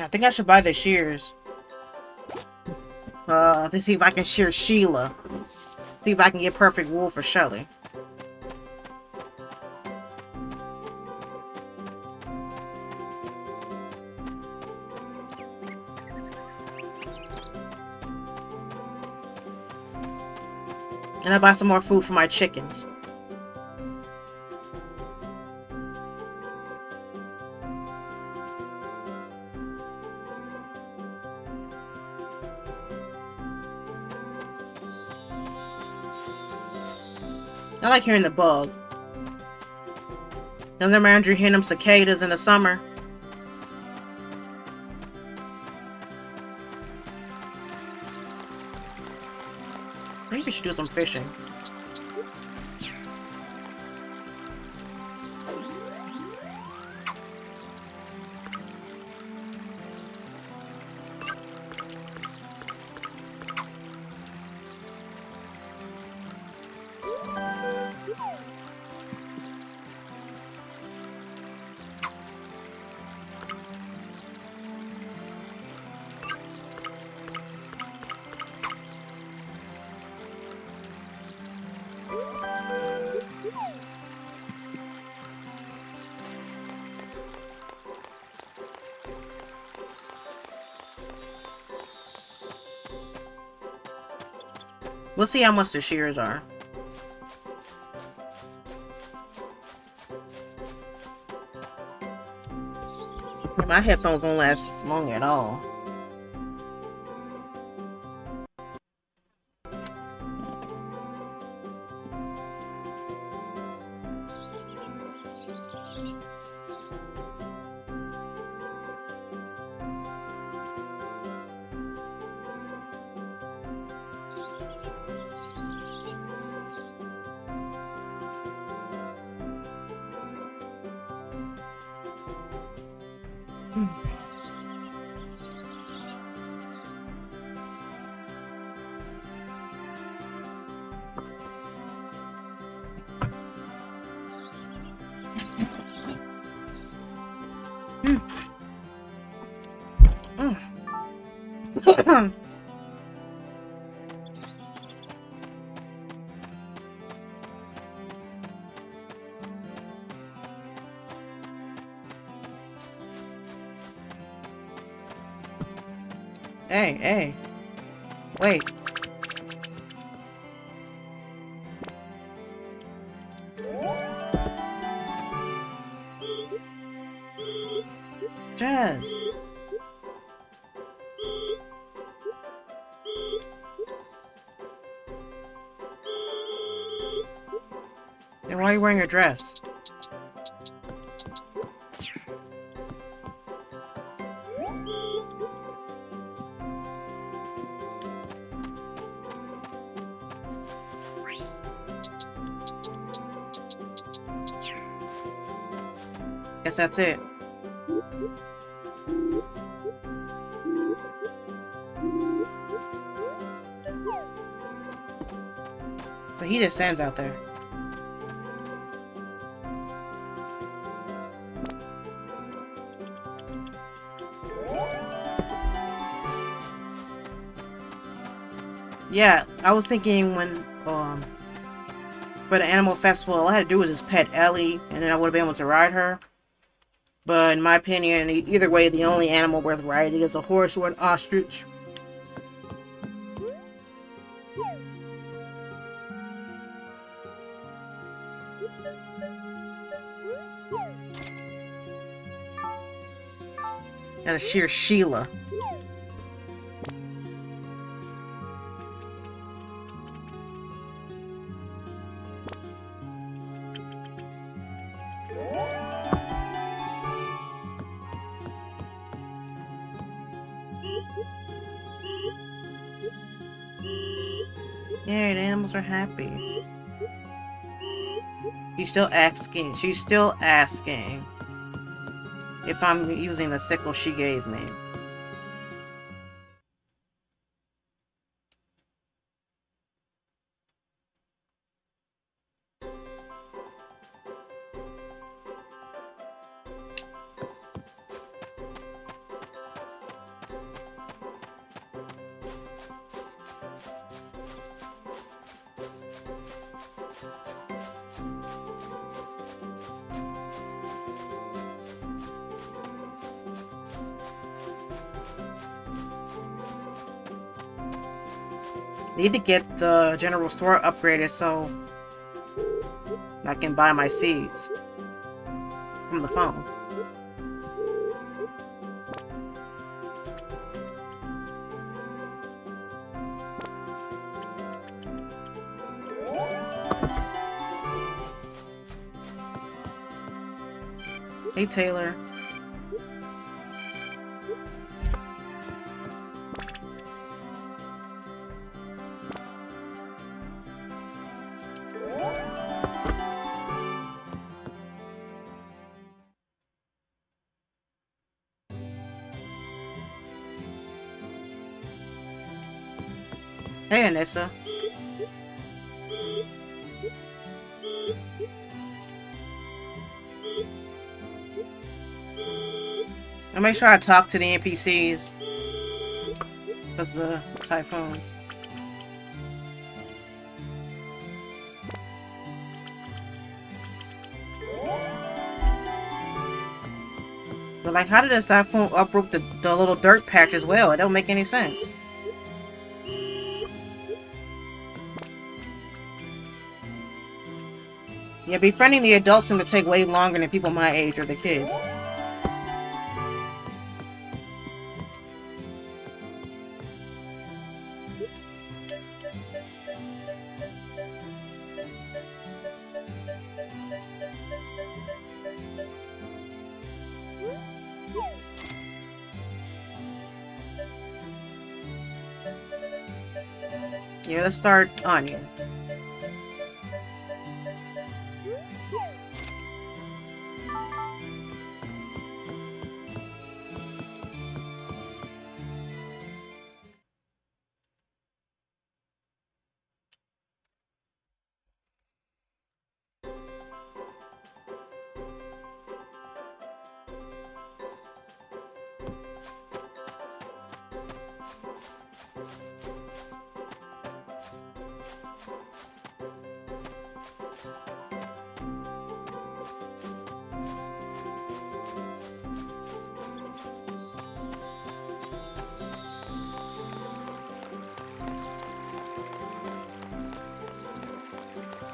I think I should buy the shears. To see if I can shear Sheila. See if I can get perfect wool for Shelly. And I buy some more food for my chickens. I like hearing the bug. Doesn't remind you hearing them cicadas in the summer? Maybe we should do some fishing. We'll see how much the shears are. My headphones don't last long at all. Hey, hey. Wait. Jazz. Then why are you wearing a dress? Guess that's it. But he just stands out there. Yeah, I was thinking when, for the animal festival, all I had to do was just pet Ellie, and then I would have been able to ride her. But in my opinion, either way, the only animal worth riding is a horse or an ostrich. And a sheer Sheila. Yay, the animals are happy. She's still asking if I'm using the sickle she gave me. Need to get the general store upgraded so I can buy my seeds from the phone. Hey, Taylor. Hey, Anissa. I'll make sure I talk to the NPCs. Because the typhoons. But like, how did the typhoon uproot the little dirt patch as well? It don't make any sense. Yeah, befriending the adults seem to take way longer than people my age or the kids. Yeah, let's start Anya.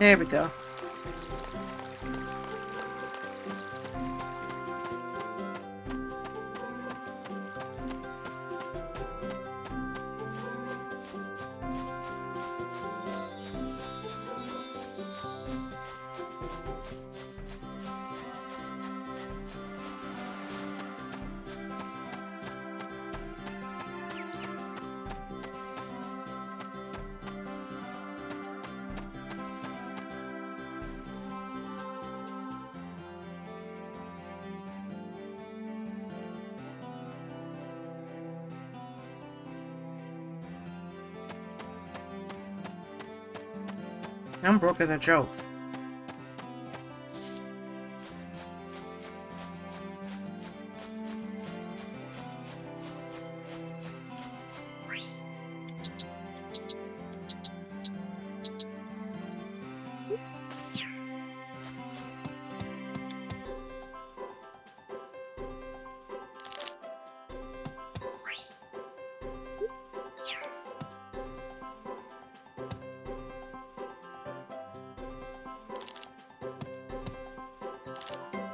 There we go. I'm broke as a joke.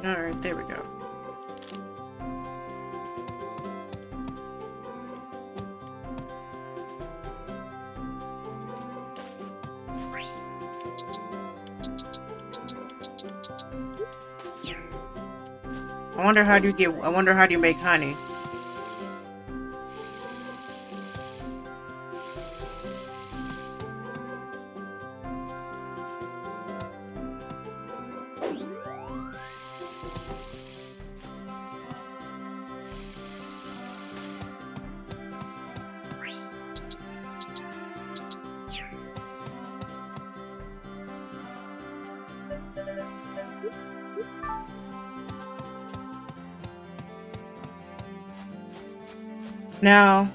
Alright, there we go. I wonder how do you make honey? Now,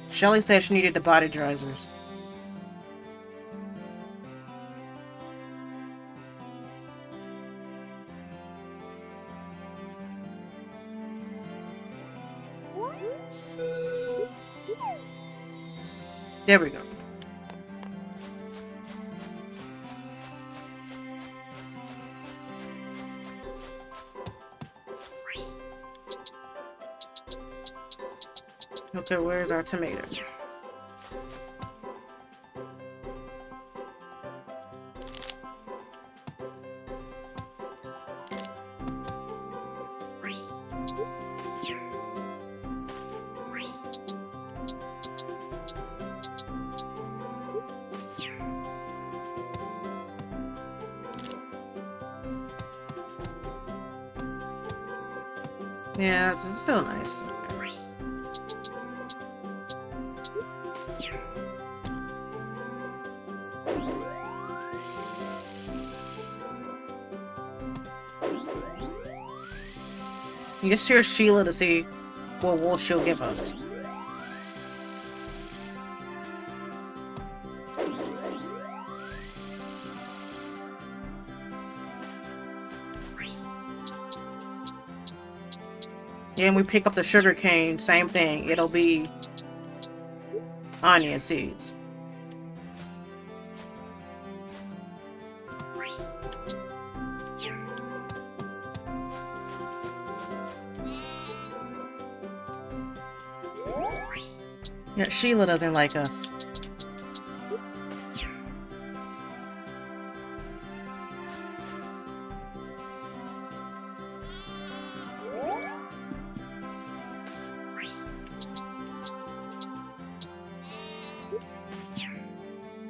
Shelly said she needed the body drisers. There we go. Okay, where's our tomato? Yeah, it's still nice. You can share Sheila to see what wool she'll give us. Yeah, and we pick up the sugar cane, same thing. It'll be onion seeds. Yeah, Sheila doesn't like us.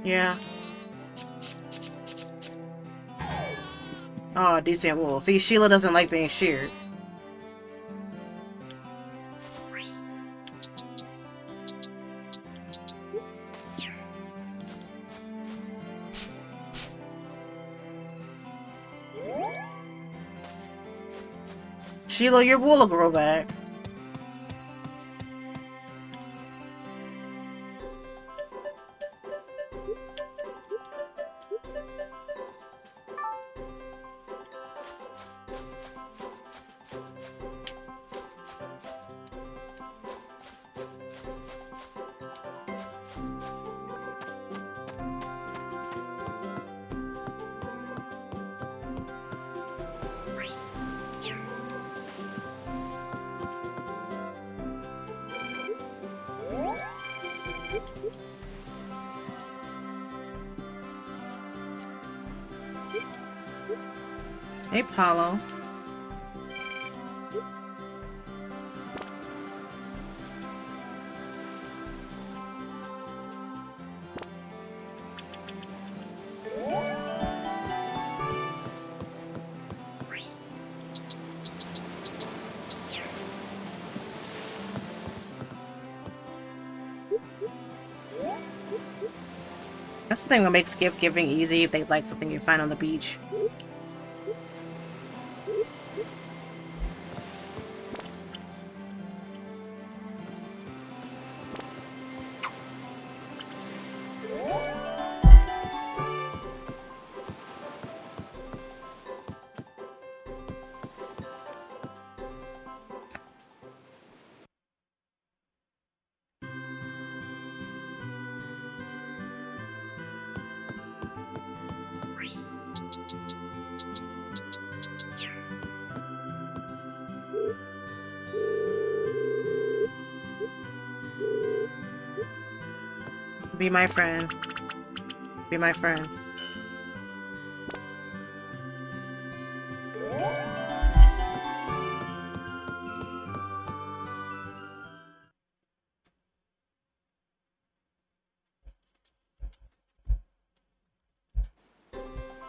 Yeah. Oh, decent wool. See, Sheila doesn't like being sheared. Sheila, your wool will grow back. Hey, Paulo. That's the thing that makes gift giving easy if they like something you find on the beach. Be my friend. Be my friend.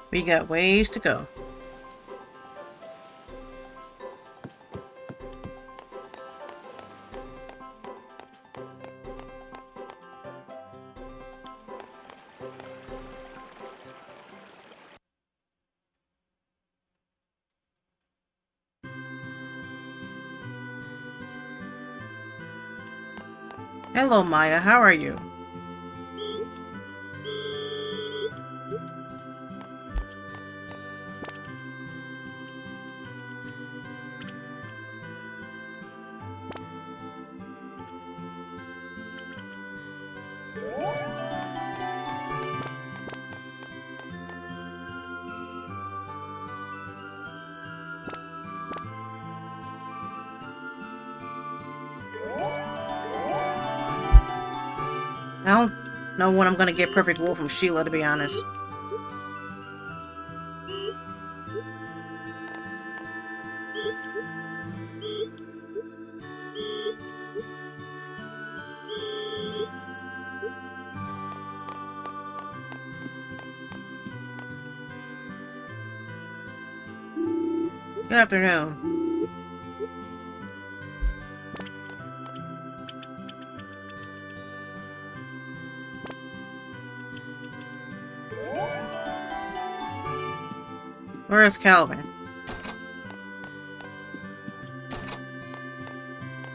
We got ways to go. Hello, Maya. How are you? I don't know when I'm gonna get perfect wool from Sheila, to be honest. Good afternoon. Where is Calvin?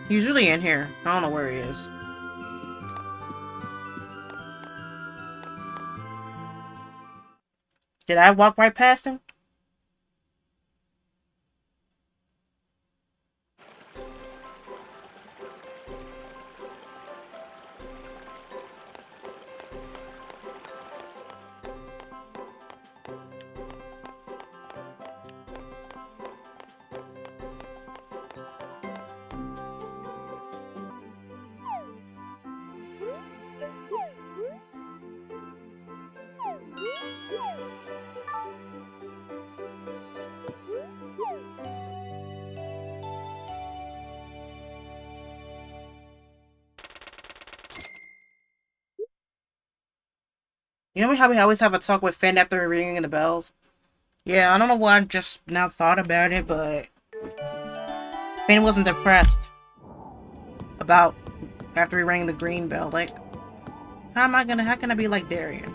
He's usually in here. I don't know where he is. Did I walk right past him? You know how we always have a talk with Finn after ringing the bells? Yeah, I don't know why I just now thought about it, but Finn wasn't depressed about after he rang the green bell. Like, how can I be like Darian?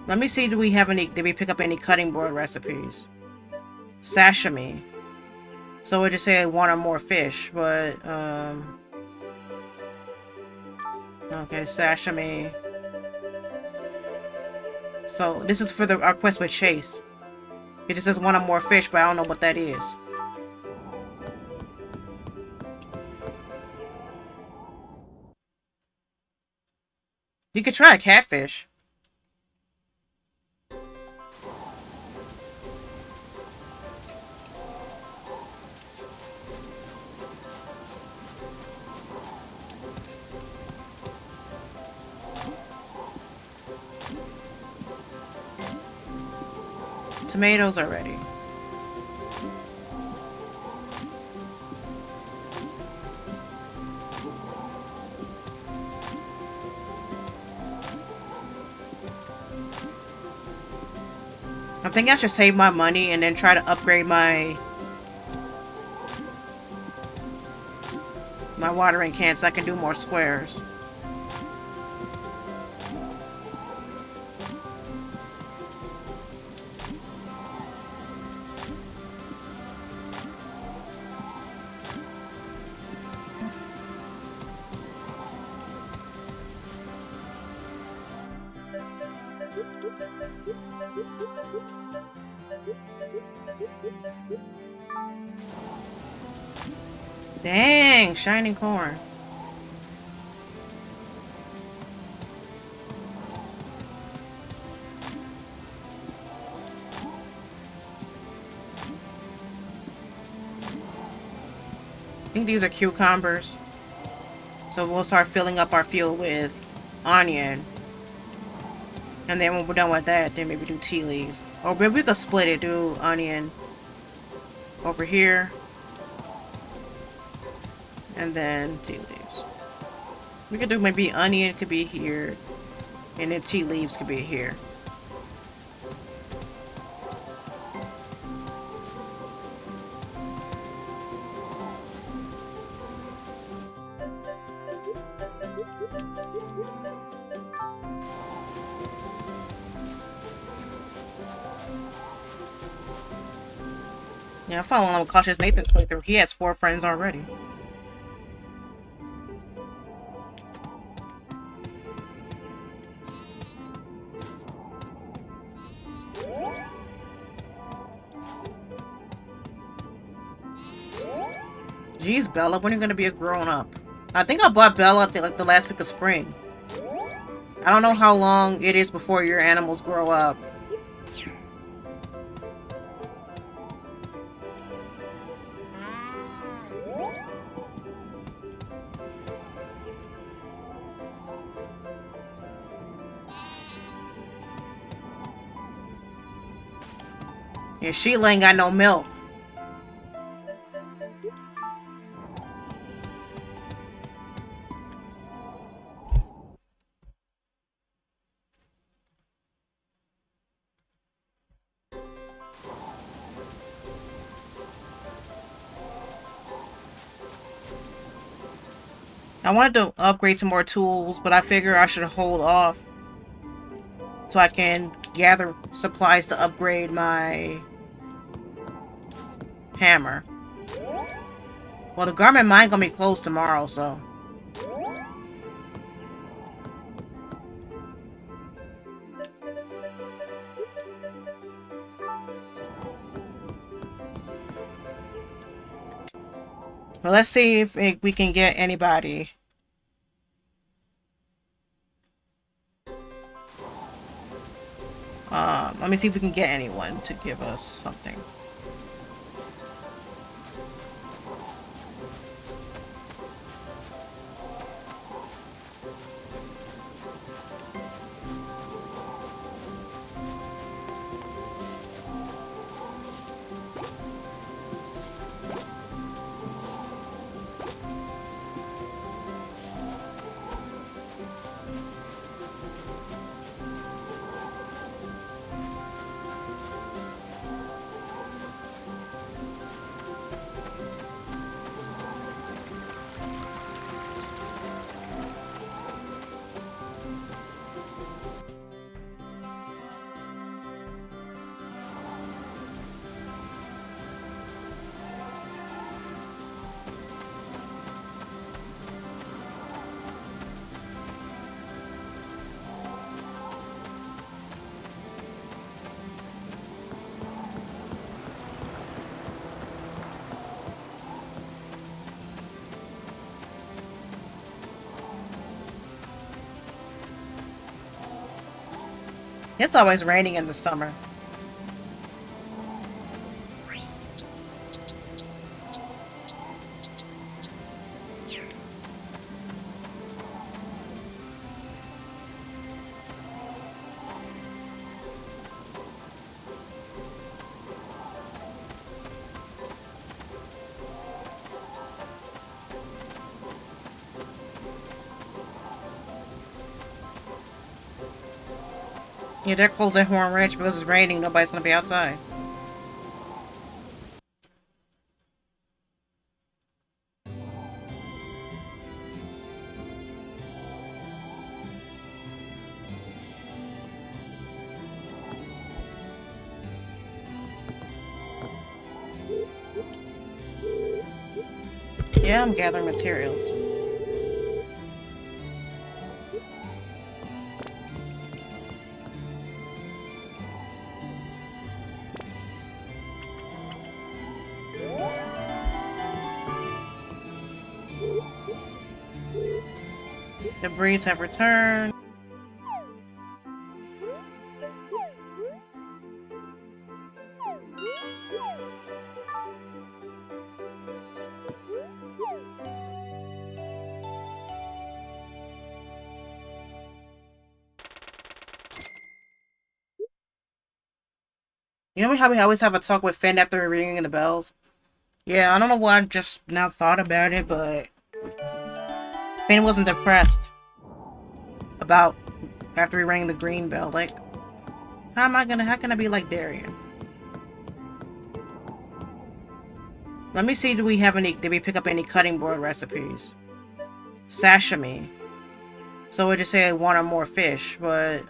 Let me see, did we pick up any cutting board recipes? Sashimi. So we just say one or more fish, but, okay, sashimi. So, this is for our quest with Chase. It just says one or more fish, but I don't know what that is. You could try a catfish. tomatoes already. I think I should save my money and then try to upgrade my watering can so I can do more squares. Dang, shining corn. I think these are cucumbers. So we'll start filling up our field with onion. And then when we're done with that, then maybe do tea leaves. Or maybe we could split it, do onion over here. And then tea leaves. We could do maybe onion could be here. And then tea leaves could be here. Yeah, I'm following along with Cautious Nathan's playthrough. He has 4 friends already. Jeez, Bella, when are you gonna be a grown-up? I think I bought Bella like the last week of spring. I don't know how long it is before your animals grow up. Yeah, Sheila ain't got no milk. I wanted to upgrade some more tools, but I figure I should hold off so I can gather supplies to upgrade my hammer. Well, the garment mine gonna be closed tomorrow, so. Well, let's see if we can get anybody. Let me see if we can get anyone to give us something. It's always raining in the summer. Yeah, they're closed at Horn Ranch because it's raining. Nobody's gonna be outside. Yeah, I'm gathering materials. The breeze have returned. You know how we always have a talk with Finn after ringing the bells? Yeah, I don't know why I just now thought about it, but Finn wasn't depressed about after he rang the green bell. Like, how can I be like Darian? Let me see, did we pick up any cutting board recipes? Sashimi. So it just say one or more fish, but,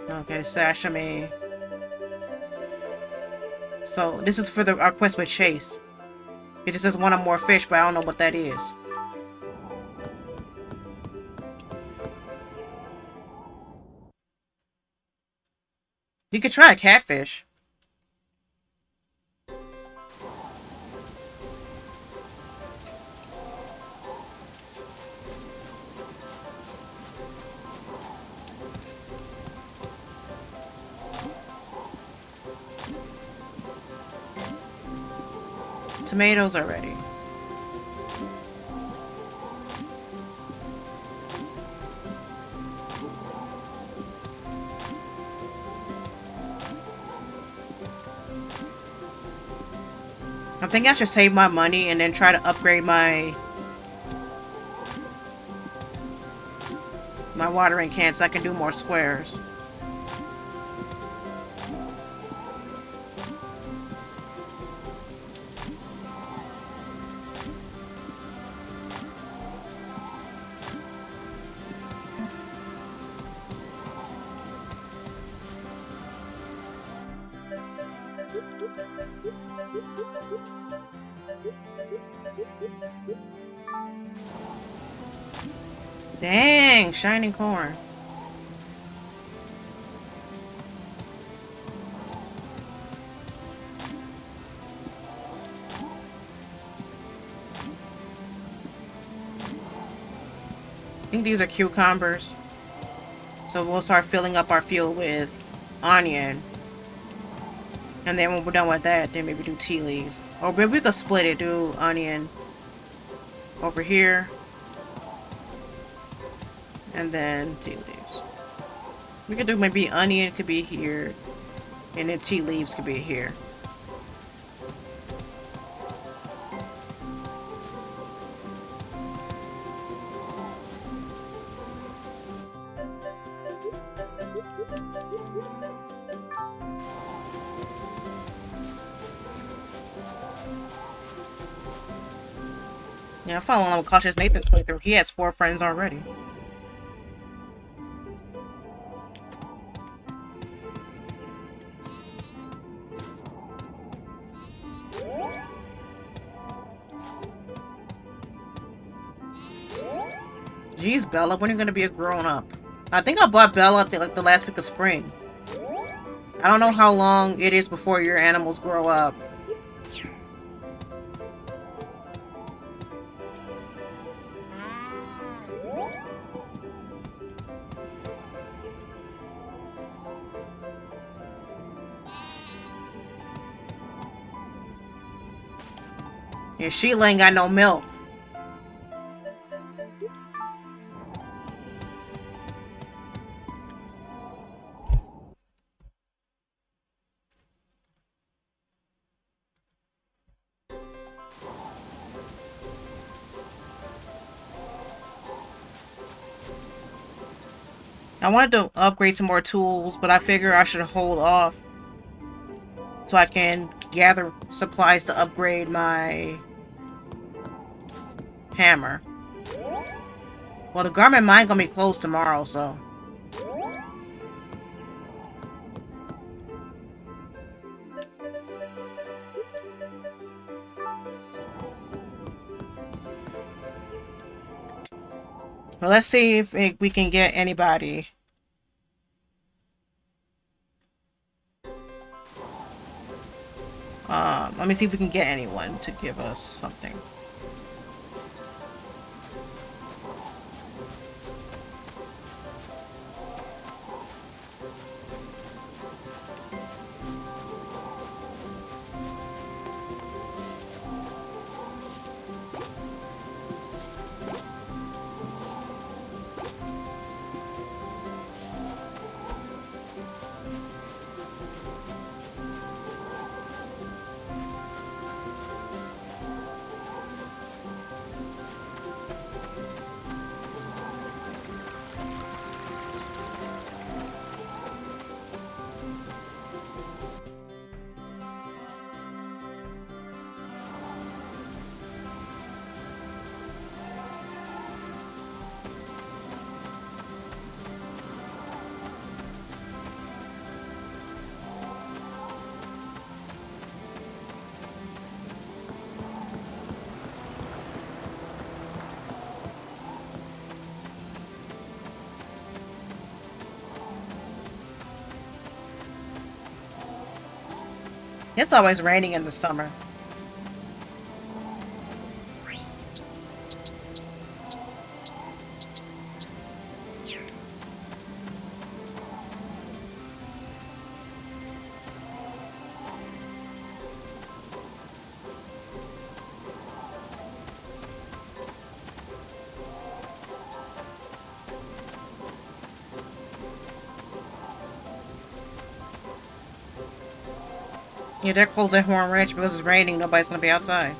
okay, sashimi. So this is for our quest with Chase. It just says one or more fish, but I don't know what that is. You could try a catfish. Tomatoes are ready. I'm thinking I should save my money and then try to upgrade my watering can so I can do more squares. Dang, shining corn. I think these are cucumbers. So we'll start filling up our field with onion. And then when we're done with that, then maybe do tea leaves. Or maybe we could split it, do onion over here. And then tea leaves. We could do maybe onion could be here. And then tea leaves could be here. Yeah, I'm following with Cautious Nathan's playthrough. He has 4 friends already. Jeez, Bella, when are you gonna be a grown-up? I think I bought Bella like the last week of spring. I don't know how long it is before your animals grow up. Yeah, Sheila ain't got no milk. I wanted to upgrade some more tools, but I figure I should hold off so I can gather supplies to upgrade my hammer. Well, the garment mine gonna be closed tomorrow, so... Well, let's see if we can get anybody. Let me see if we can get anyone to give us something. It's always raining in the summer. Yeah, they're closing Horn Ranch because it's raining. Nobody's gonna be outside.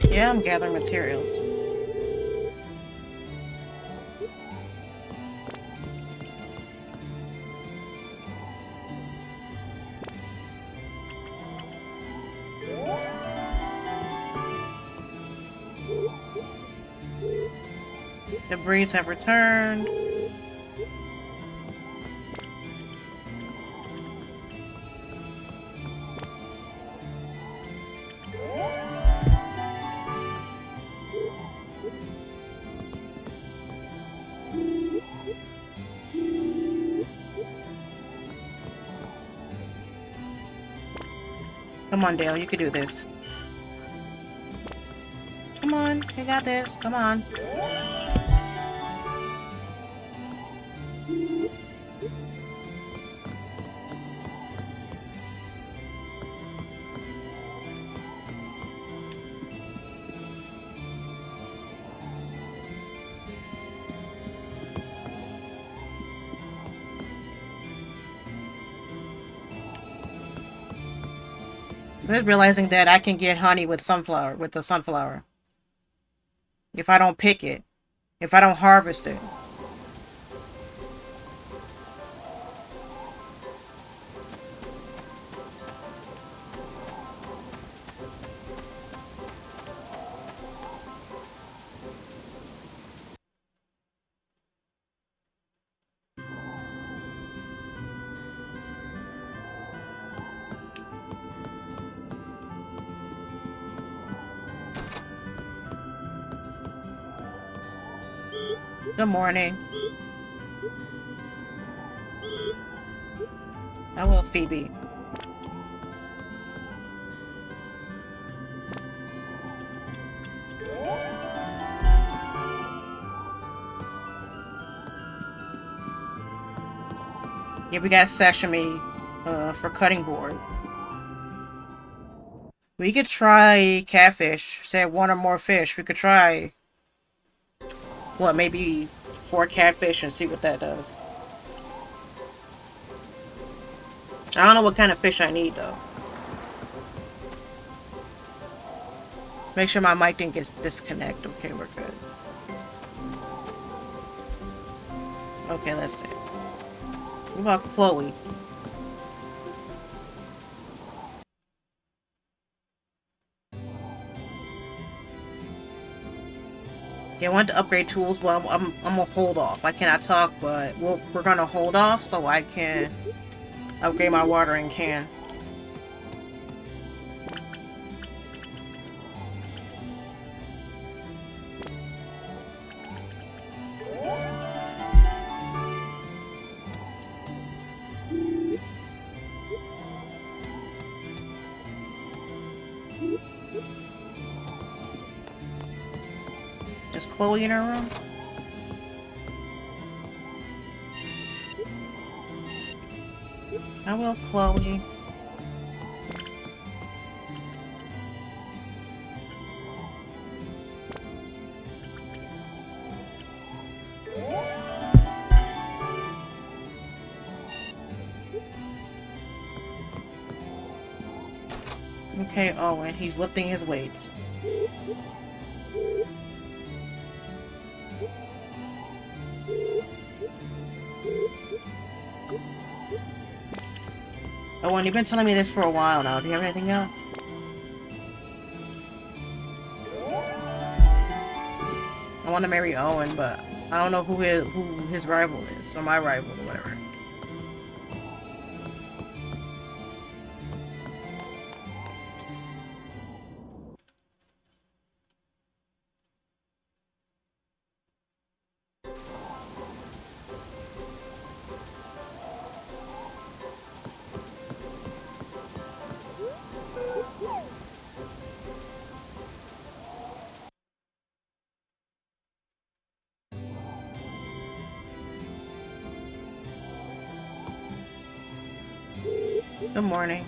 Yeah, I'm gathering materials. The breeze have returned. Come on, Dale, you can do this. Come on, you got this. Come on. I'm just realizing that I can get honey with the sunflower. If I don't pick it. If I don't harvest it. Good morning. Hello, Phoebe. Yeah, we got sashimi for cutting board. We could try catfish. Say one or more fish. We could try What, maybe 4 catfish and see what that does. I don't know what kind of fish I need though. Make sure my mic didn't get disconnected. Okay, we're good. Okay, let's see. What about Chloe? Yeah, I want to upgrade tools, but I'm gonna hold off. I cannot talk, but we're gonna hold off so I can upgrade my watering can. Is Chloe in her room? I will, Chloe. Okay, Owen, he's lifting his weights. Owen, you've been telling me this for a while now. Do you have anything else? I want to marry Owen, but I don't know who his rival is, or my rival, or whatever. Good morning.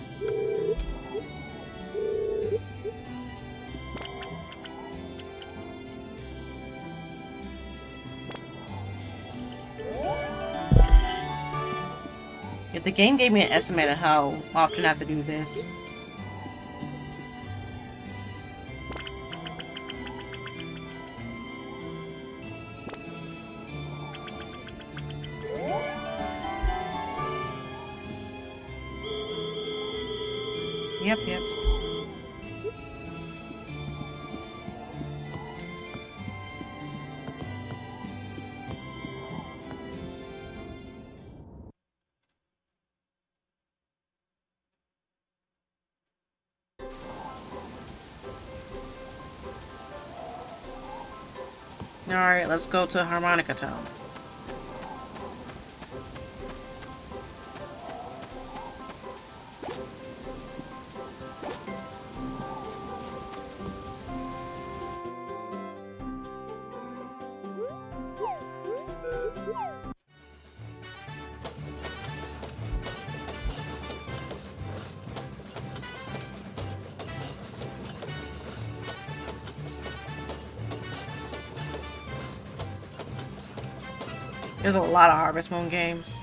If the game gave me an estimate of how often I have to do this. Yep. Alright, let's go to Harmonica Town. There's a lot of Harvest Moon games.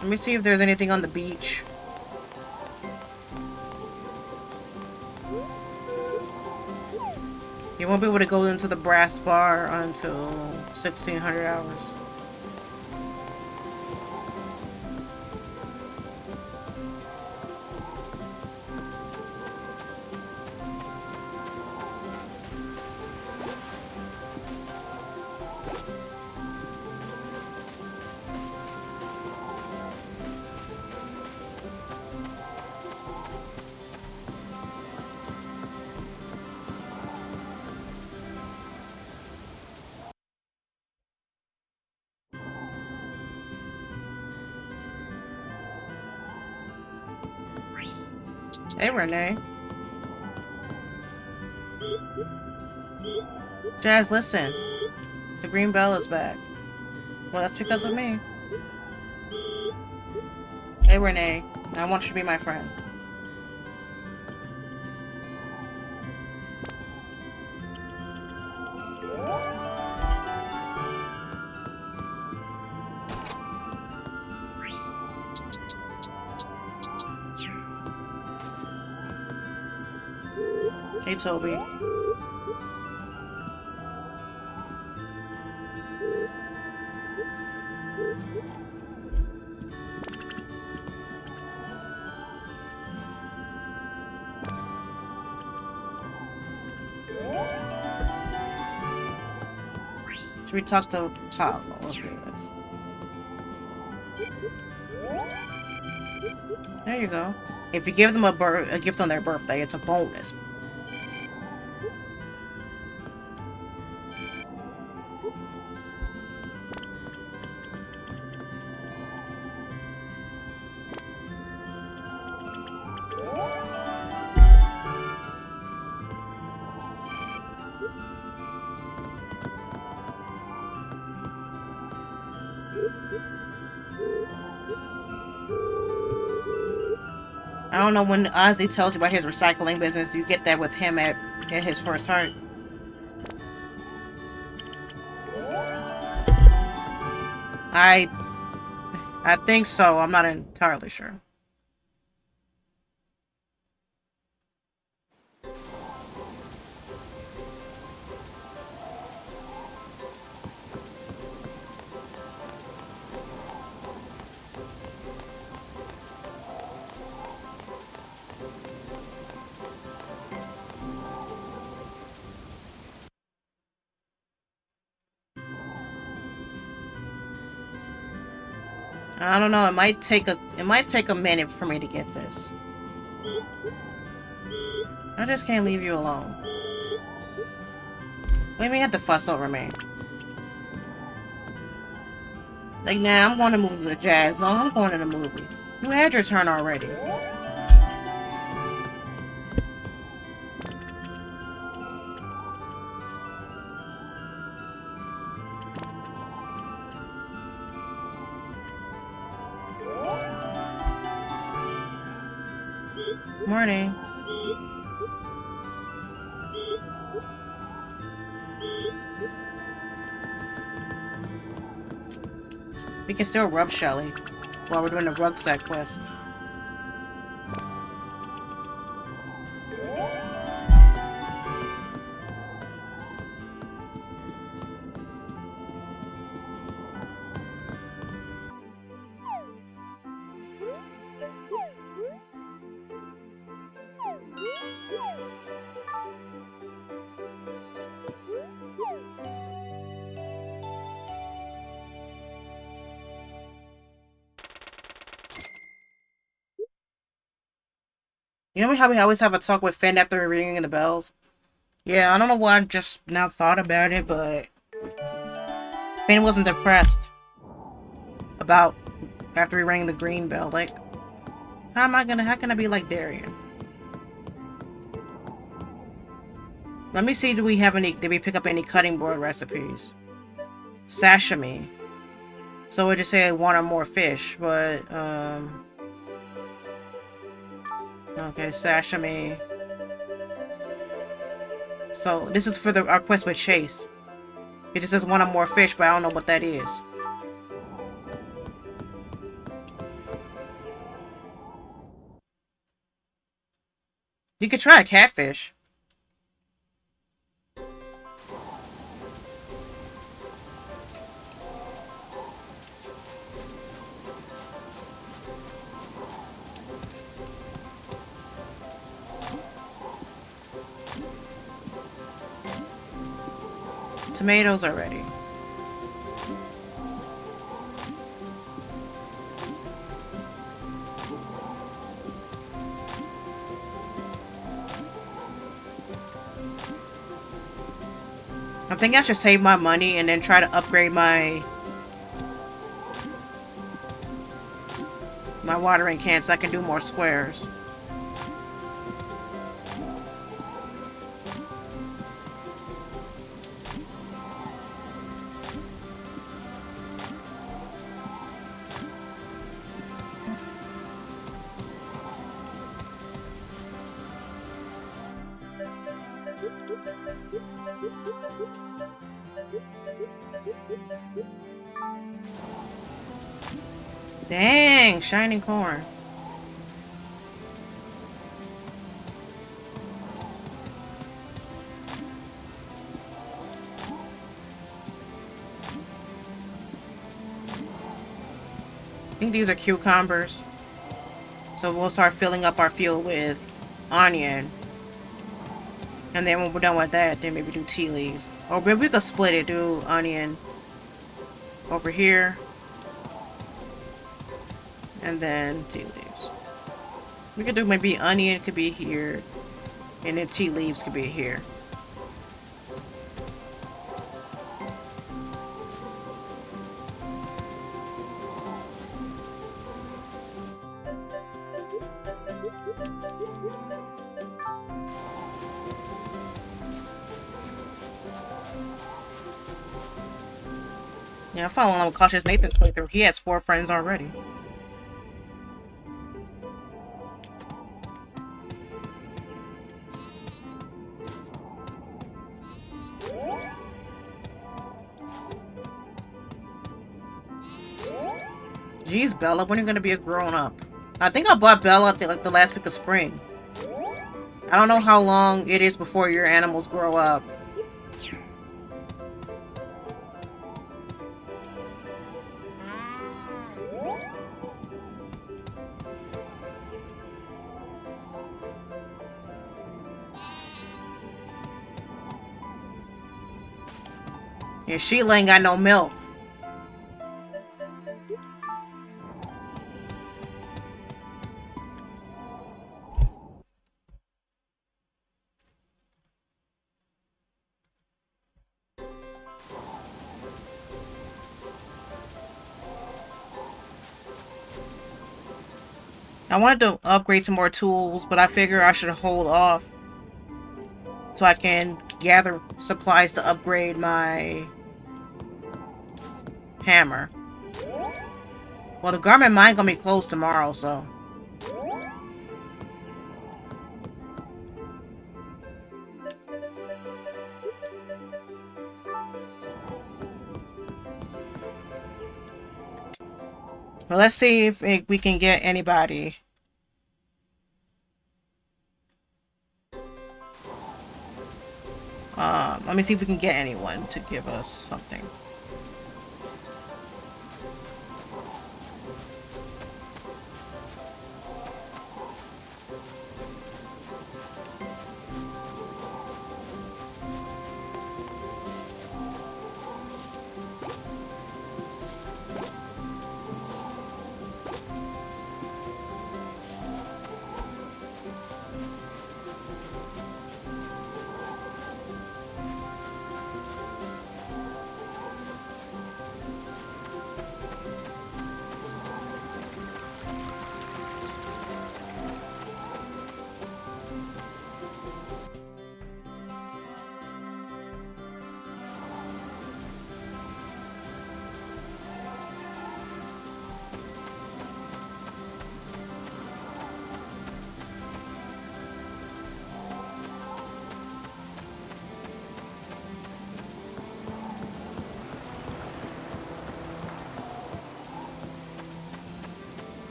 Let me see if there's anything on the beach. You won't be able to go into the brass bar until 1600 hours. Hey, Renee. Jazz, listen. The green bell is back. Well, that's because of me. Hey, Renee. I want you to be my friend. Hey, Toby. Should we talk to Pablo? Let's do this. There you go. If you give them a gift on their birthday, it's a bonus. I don't know when Ozzy tells you about his recycling business, you get that with him at his first heart. I think so. I'm not entirely sure. I don't know. It might take a minute for me to get this. I just can't leave you alone. What do you mean you have to fuss over me? Like, nah, I'm going to movies with Jazz. No, I'm going to the movies. You had your turn already. Morning. We can still rub Shelly while we're doing the rucksack quest. You know how we always have a talk with Finn after ringing the bells? Yeah, I don't know why I just now thought about it, but Finn wasn't depressed about after he rang the green bell. Like, how can I be like Darian? Let me see, did we pick up any cutting board recipes? Sashimi. So we just say one or more fish, but, okay, sashimi. So, this is for our quest with Chase. It just says one or more fish, but I don't know what that is. You could try a catfish. Tomatoes are ready. I think I should save my money and then try to upgrade my watering can so I can do more squares. Dang, shiny corn. I think these are cucumbers. So we'll start filling up our field with onion. And then when we're done with that, then maybe do tea leaves. Or maybe we could split it, do onion over here. And then tea leaves. We could do maybe onion could be here. And then tea leaves could be here. Yeah, I'm following along with Cautious Nathan's playthrough. He has 4 friends already. Jeez, Bella, when are you gonna be a grown-up? I think I bought Bella like the last week of spring. I don't know how long it is before your animals grow up. Yeah, Sheila ain't got no milk. I wanted to upgrade some more tools, but I figure I should hold off so I can gather supplies to upgrade my hammer. Well, the garment mine gonna be closed tomorrow, so. Well, let's see if we can get anybody. Let me see if we can get anyone to give us something.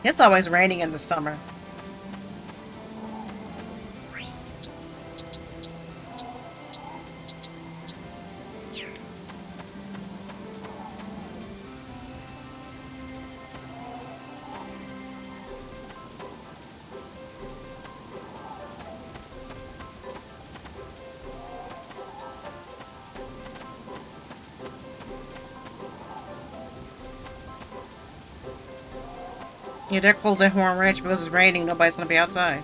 It's always raining in the summer. Yeah, they're closing Horn Ranch because it's raining. Nobody's gonna be outside.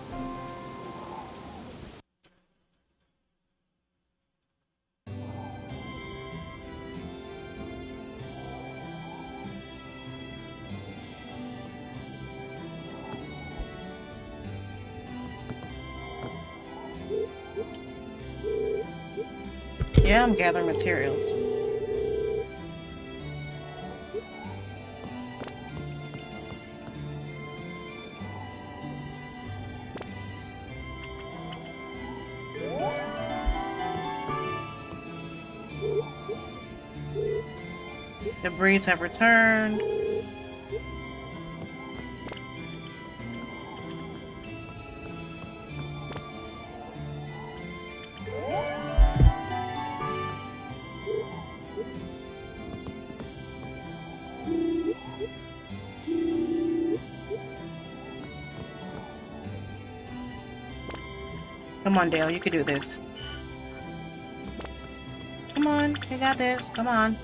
Yeah, I'm gathering materials. The breeze have returned. Come on, Dale, you can do this. Come on, you got this. Come on.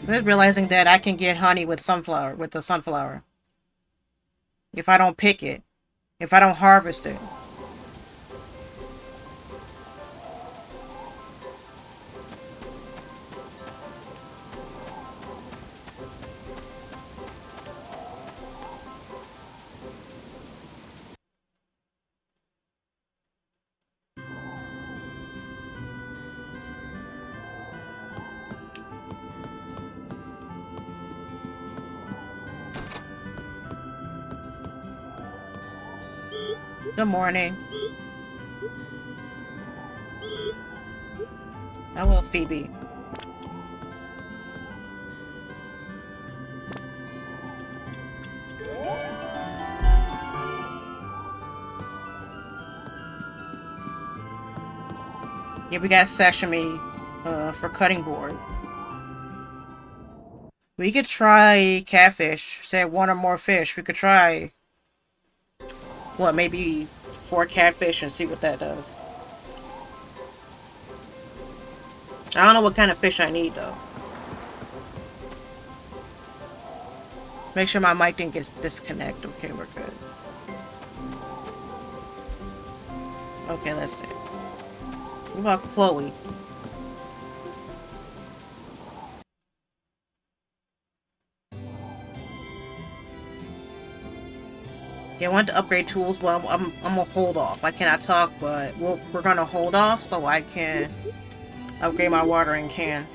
I'm just realizing that I can get honey with the sunflower. If I don't pick it. If I don't harvest it. Good morning. Hello, Phoebe. Yeah, we got sashimi for cutting board. We could try catfish. Say one or more fish. We could try, what, maybe 4 catfish and see what that does. I don't know what kind of fish I need, though. Make sure my mic didn't get disconnected. Okay, we're good. Okay, let's see. What about Chloe? Yeah, I want to upgrade tools, but I'm gonna hold off. I cannot talk, but we're gonna hold off so I can upgrade my watering can.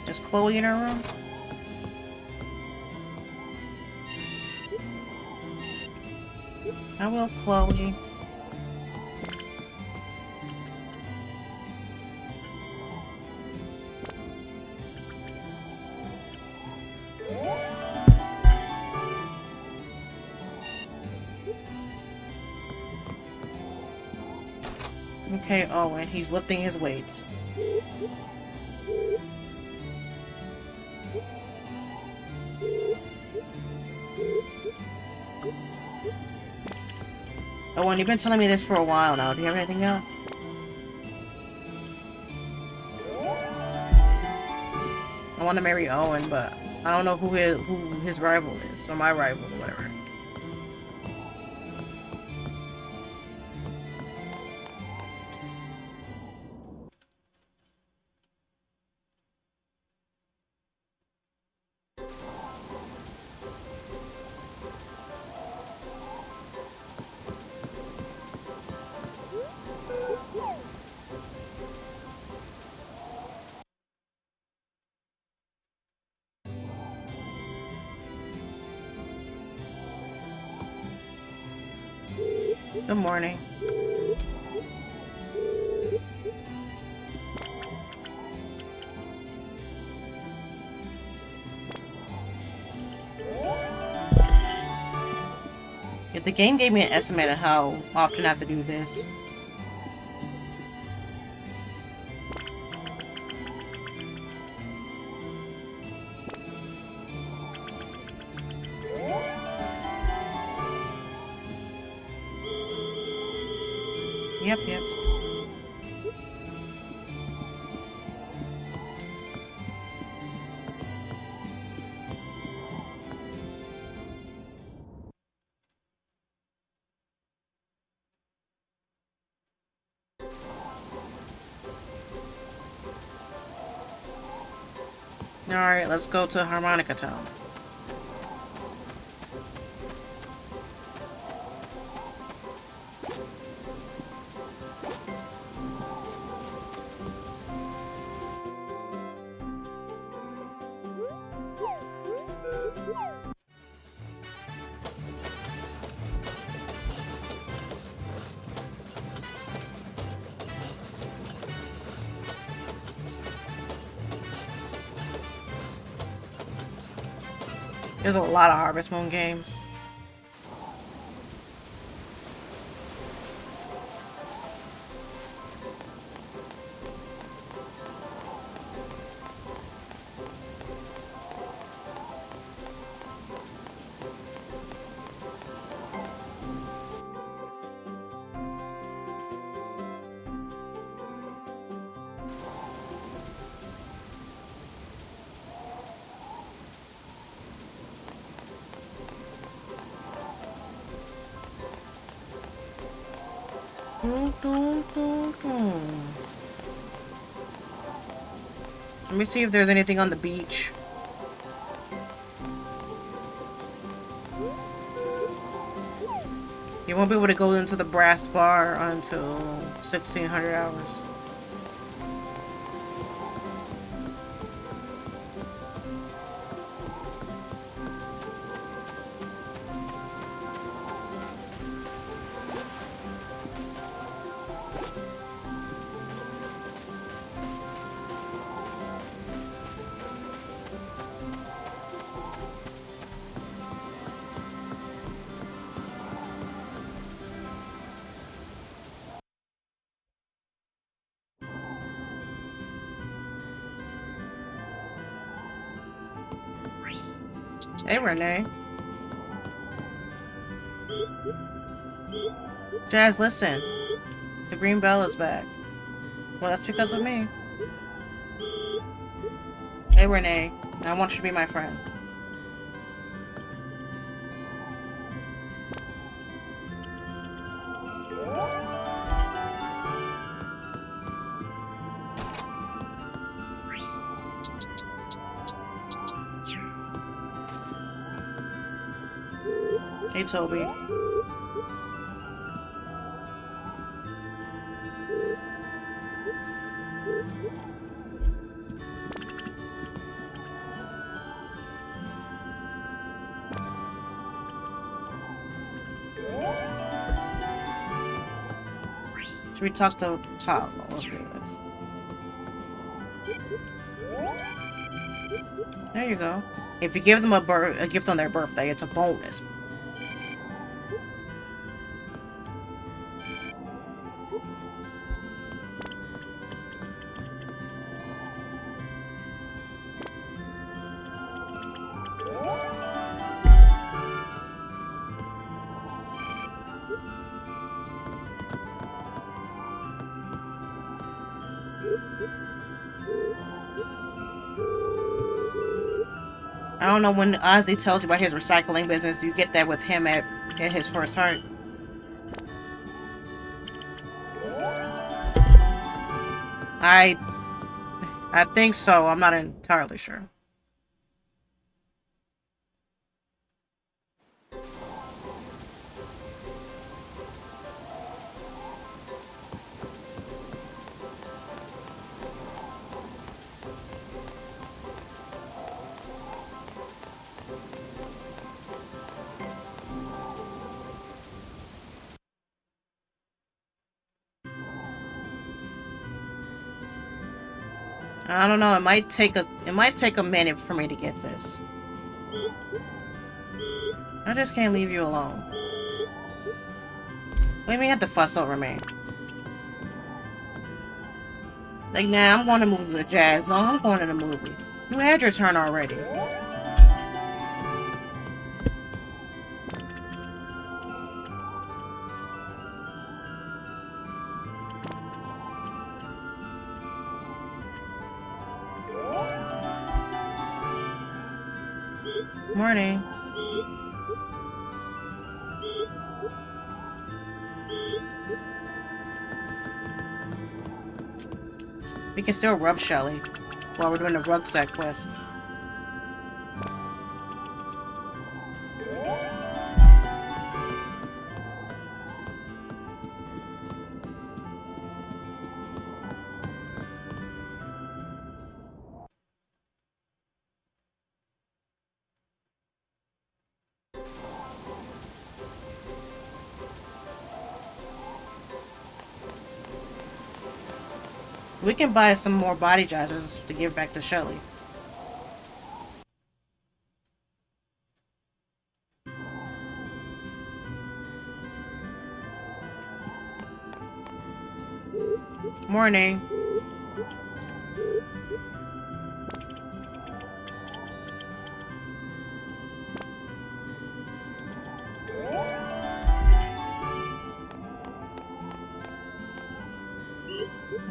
Is Chloe in her room? I will, Chloe. Okay, oh, and he's lifting his weights. Oh, and you've been telling me this for a while now. Do you have anything else? I want to marry Owen, but I don't know who his rival is, or my rival, or whatever. Good morning. Yeah, the game gave me an estimate of how often I have to do this. Yep. Alright, let's go to Harmonica Town. There's a lot of Harvest Moon games. Let me see if there's anything on the beach. You won't be able to go into the brass bar until 1600 hours. Hey, Renee. Jazz, listen. The green bell is back. Well, that's because of me. Hey, Renee. I want you to be my friend. Hey, Toby. Should we talk to Pablo? Let's read this. There you go. If you give them a gift on their birthday, it's a bonus. I don't know, when Ozzy tells you about his recycling business, you get that with him at his first heart. I think so. I'm not entirely sure. I don't know. It might take a minute for me to get this. I just can't leave you alone. What do you mean you have to fuss over me? Like, nah, I'm going to movies with Jazz. No, I'm going to the movies. You had your turn already. Morning. We can still rub Shelly while we're doing the rucksack quest. We can buy some more body jazzers to give back to Shelly. Morning.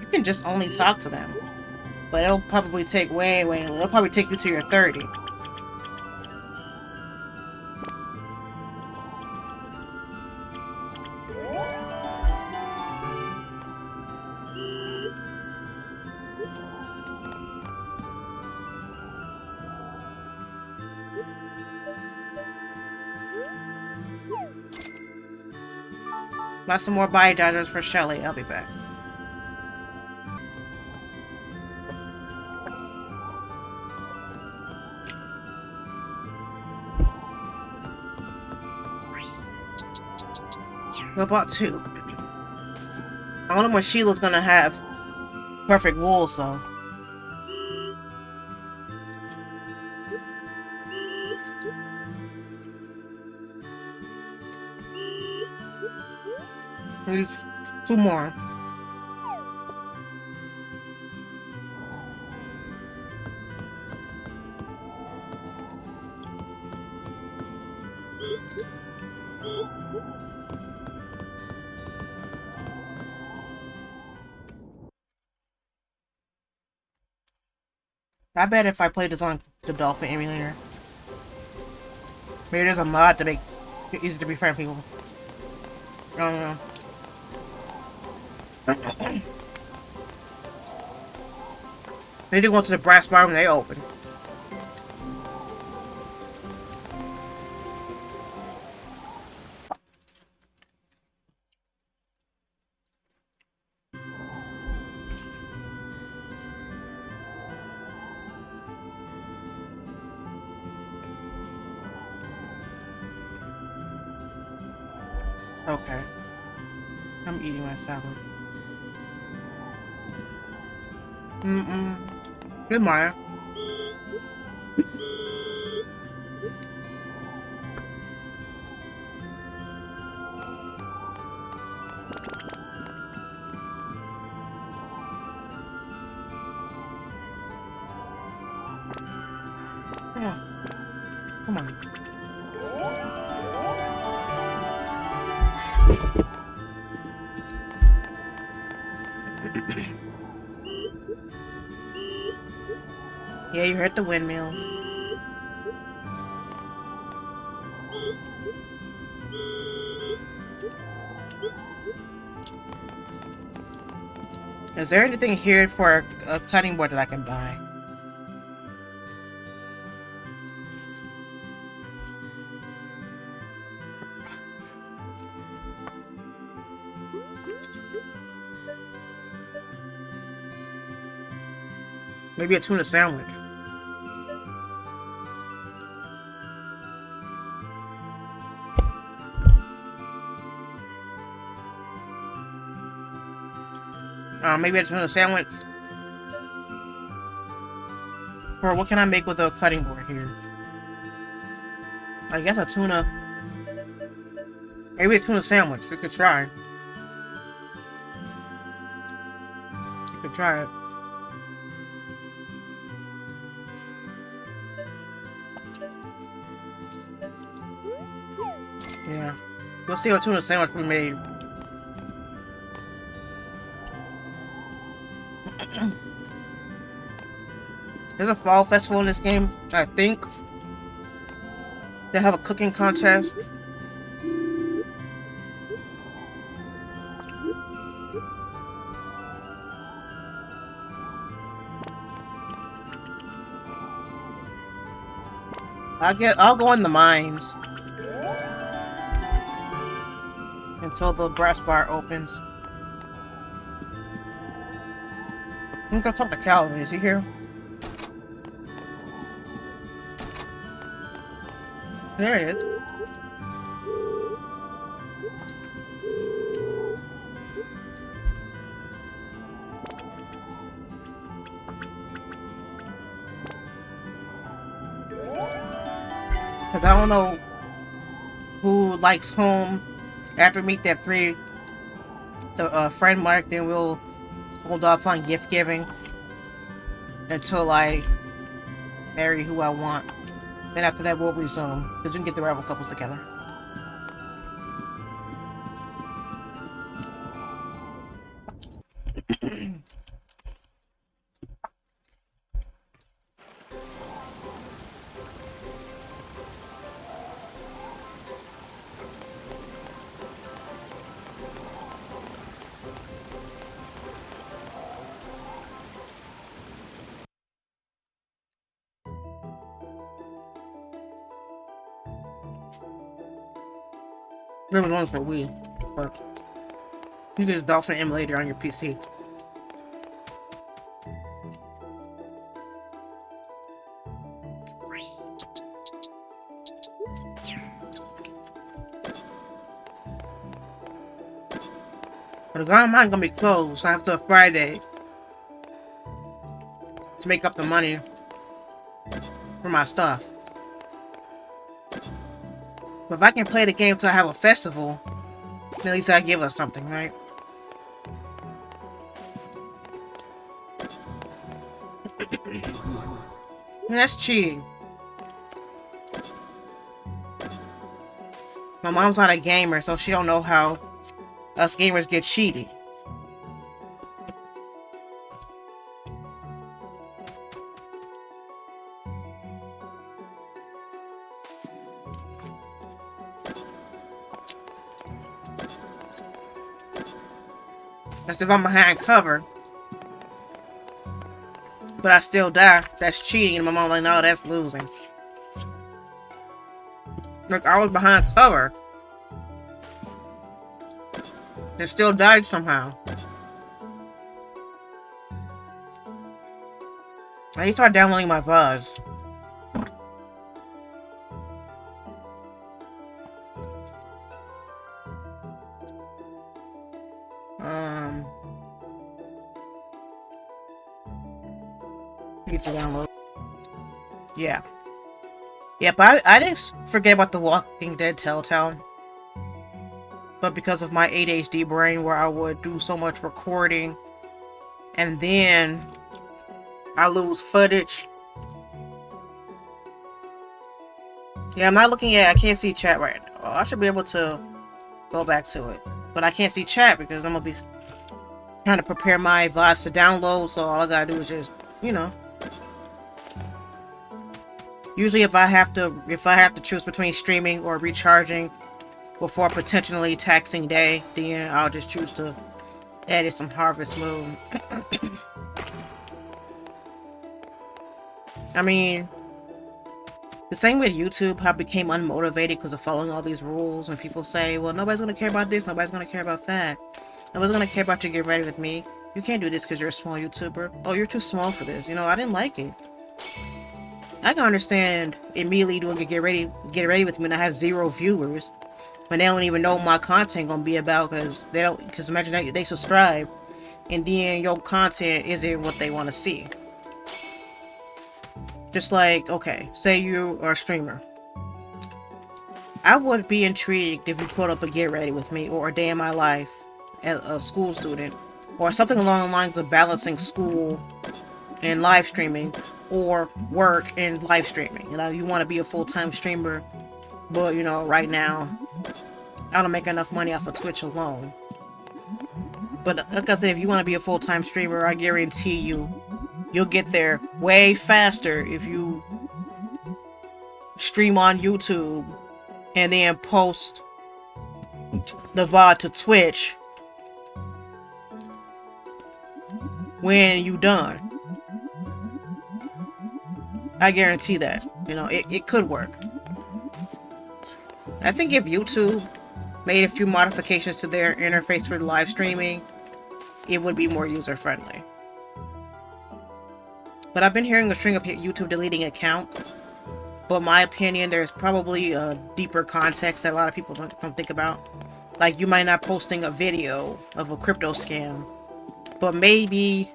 You can just only talk to them. But it'll probably take it'll probably take you to your 30. Buy some more body dodgers for Shelly. I'll be back. I bought 2. I don't know when Sheila's gonna have perfect wool, so. Maybe 2 more. I bet if I play this on the Dolphin emulator, maybe there's a mod to make it easy to befriend people. I don't know. They did go to the brass bar when they opened. Okay. I'm eating my salad. Good morning. Come on. Come on. Yeah, you heard the windmill. Is there anything here for a cutting board that I can buy? Maybe a tuna sandwich. Maybe a tuna sandwich. Or what can I make with a cutting board here? I guess a tuna. Maybe a tuna sandwich. We could try. We could try it. Yeah. We'll see what tuna sandwich we made. There's a fall festival in this game, I think. They have a cooking contest. I'll go in the mines until the brass bar opens. I'm gonna talk to Calvin. Is he here? There he is. Because I don't know who likes home. After we meet that the friend mark, then we'll hold off on gift giving until I marry who I want. Then after that, we'll resume. Because we can get the rival couples together. There was one for Wii, but you can just Dolphin Emulator on your PC. But the garden mine gonna be closed after Friday to make up the money for my stuff. But if I can play the game till I have a festival, then at least I give us something, right? That's cheating. My mom's not a gamer, so she don't know how us gamers get cheated. That's if I'm behind cover, but I still die. That's cheating. And my mom's like, no, that's losing. Look, I was behind cover. It still died somehow. I need to start downloading my VODs. Need to download. Yeah. Yeah, but I didn't forget about The Walking Dead Telltale. But because of my ADHD brain where I would do so much recording and then I lose footage. Yeah, I'm not looking at I can't see chat right now. I should be able to go back to it. But I can't see chat because I'm gonna be trying to prepare my VODs to download, so all I gotta do is just, you know. Usually if I have to choose between streaming or recharging before a potentially taxing day, then I'll just choose to edit some Harvest Moon. I mean, the same with YouTube, how I became unmotivated because of following all these rules, and people say, well, nobody's gonna care about this, nobody's gonna care about that. Nobody's gonna care about you getting ready with me. You can't do this because you're a small YouTuber. Oh, you're too small for this. You know, I didn't like it. I can understand immediately doing a get ready with me and I have 0 viewers, when they don't even know what my content gonna be about because imagine that they subscribe and then your content isn't what they want to see. Just like, okay, say you are a streamer. I would be intrigued if you put up a get ready with me or a day in my life as a school student or something along the lines of balancing school and live streaming or work and live streaming. You know, you want to be a full-time streamer, but you know, right now I don't make enough money off of Twitch alone. But like I said, if you want to be a full-time streamer, I guarantee you'll get there way faster if you stream on YouTube and then post the VOD to Twitch when you done. I guarantee that. You know, it could work. I think if YouTube made a few modifications to their interface for live streaming, it would be more user-friendly. But I've been hearing a string of YouTube deleting accounts. But in my opinion, there's probably a deeper context that a lot of people don't think about. Like, you might not posting a video of a crypto scam, but maybe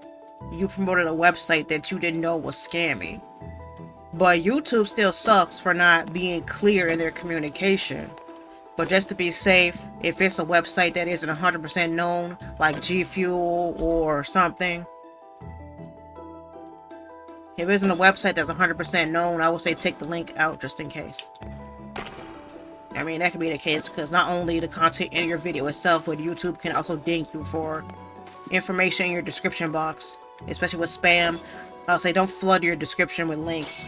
you promoted a website that you didn't know was scammy. But YouTube still sucks for not being clear in their communication. But just to be safe, if it's a website that isn't 100% known, like G Fuel or something, if it isn't a website that's 100% known, I would say take the link out just in case. I mean, that could be the case because not only the content in your video itself, but YouTube can also ding you for information in your description box, especially with spam. I'll say don't flood your description with links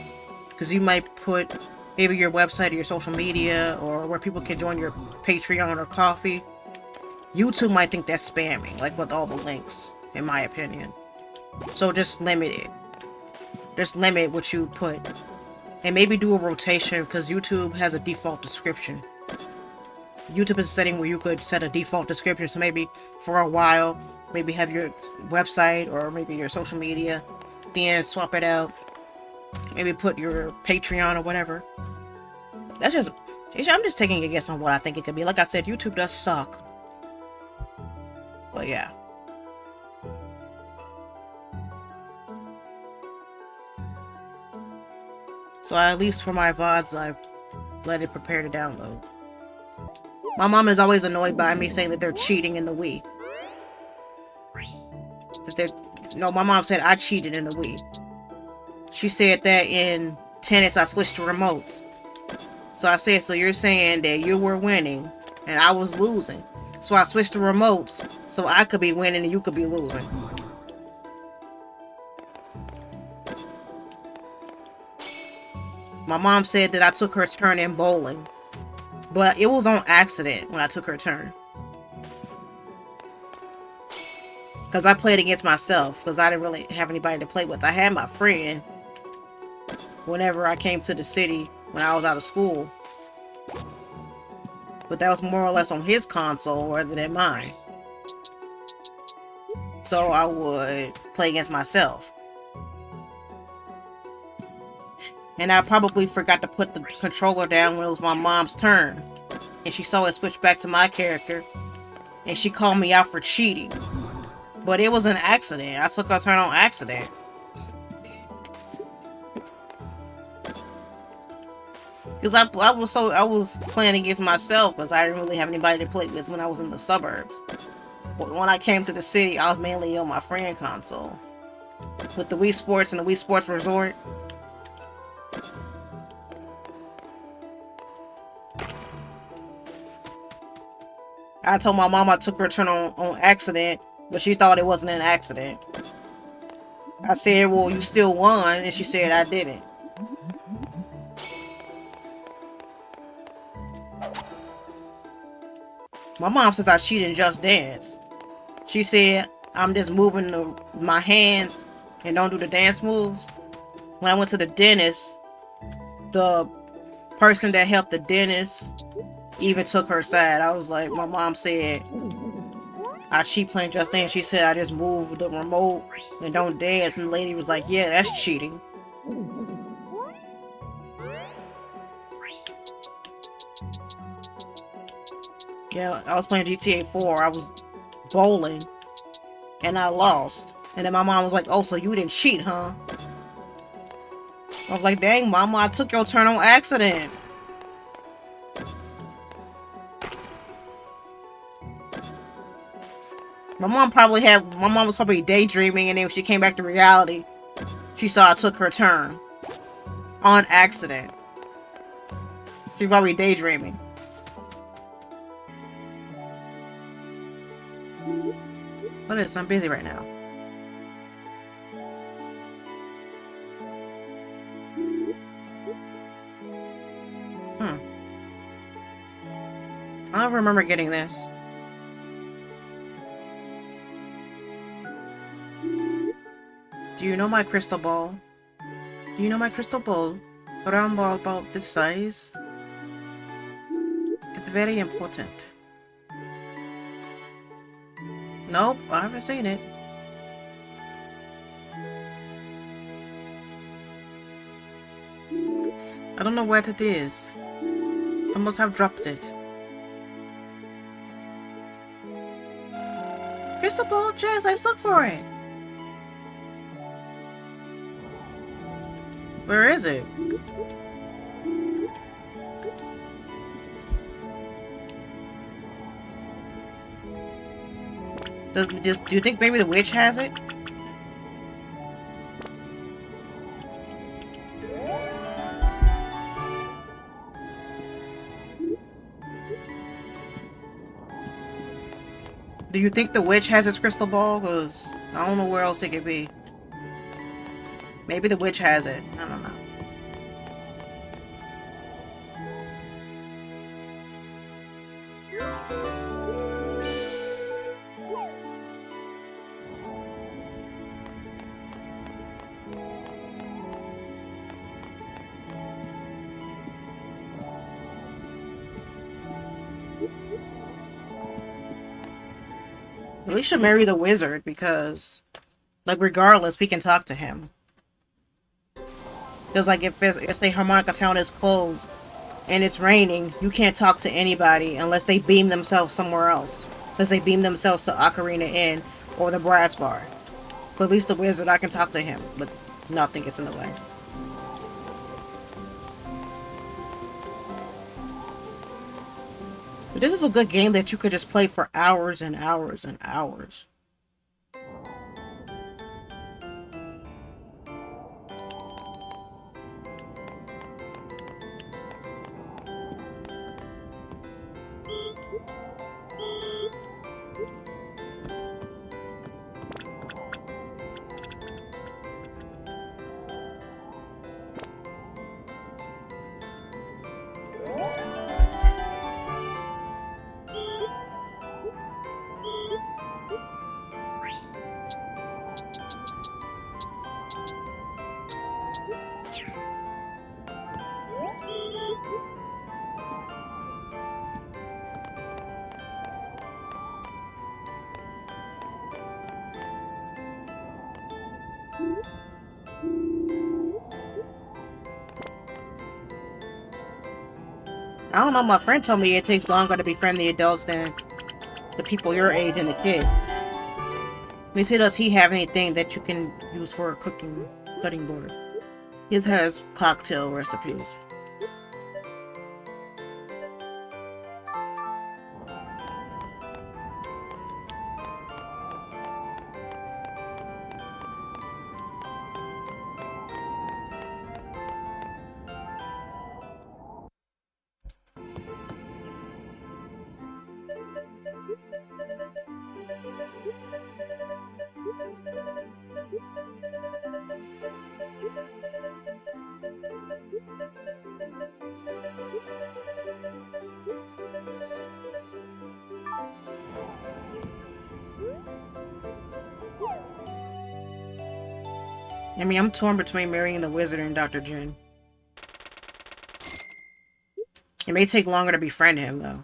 because you might put maybe your website or your social media or where people can join your Patreon or Coffee. YouTube might think that's spamming, like with all the links, in my opinion. So just limit it. Just limit what you put. And maybe do a rotation because YouTube has a default description. YouTube is a setting where you could set a default description. So maybe for a while, maybe have your website or maybe your social media. Then swap it out. Maybe put your Patreon or whatever. I'm just taking a guess on what I think it could be. Like I said, YouTube does suck. But yeah. So at least for my VODs, I let it prepare to download. My mom is always annoyed by me saying that they're cheating in the Wii. No, my mom said I cheated in the Wii. She said that in tennis I switched to remotes. So I said, so you're saying that you were winning and I was losing. So I switched to remotes so I could be winning and you could be losing. My mom said that I took her turn in bowling. But it was on accident when I took her turn. Because I played against myself. Because I didn't really have anybody to play with. I had my friend. Whenever I came to the city. When I was out of school. But that was more or less on his console rather than mine. So I would play against myself. And I probably forgot to put the controller down when it was my mom's turn. And she saw it switch back to my character. And she called me out for cheating. But it was an accident. I took her turn on accident. Because I was playing against myself because I didn't really have anybody to play with when I was in the suburbs. But when I came to the city, I was mainly on my friend console. With the Wii Sports and the Wii Sports Resort. I told my mom I took her turn on accident, but she thought it wasn't an accident. I said, well, you still won, and she said I didn't. My mom says I cheated in Just Dance. She said I'm just moving my hands and don't do the dance moves. When I went to the dentist, the person that helped the dentist even took her side. I was like, my mom said I cheat playing Just Dance. She said I just move the remote and don't dance. And the lady was like, yeah, that's cheating. Yeah, I was playing GTA 4. I was bowling and I lost. And then my mom was like, oh, so you didn't cheat, huh? I was like, dang, mama, I took your turn on accident. My mom was probably daydreaming, and then when she came back to reality, she saw I took her turn. On accident. She probably daydreaming. What is this? I'm busy right now. I don't remember getting this. Do you know my crystal ball? Do you know my crystal ball? A round ball about this size? It's very important. Nope, I haven't seen it. I don't know what it is. I must have dropped it. Crystal ball, Jess, let's look for it. Where is it? Do you think maybe the witch has it? Do you think the witch has its crystal ball? Because I don't know where else it could be. Maybe the witch has it. I don't know. We should marry the wizard because, like, regardless, we can talk to him. Because, like, if the harmonica town is closed and it's raining, you can't talk to anybody unless they beam themselves somewhere else. Unless they beam themselves to Ocarina Inn or the Brass Bar. But at least the wizard, I can talk to him, but nothing gets in the way. But this is a good game that you could just play for hours and hours and hours. I don't know, my friend told me it takes longer to befriend the adults than the people your age and the kids. Let me see, does he have anything that you can use for a cutting board? His has cocktail recipes. I mean, I'm torn between marrying the wizard and Dr. Jin. It may take longer to befriend him, though.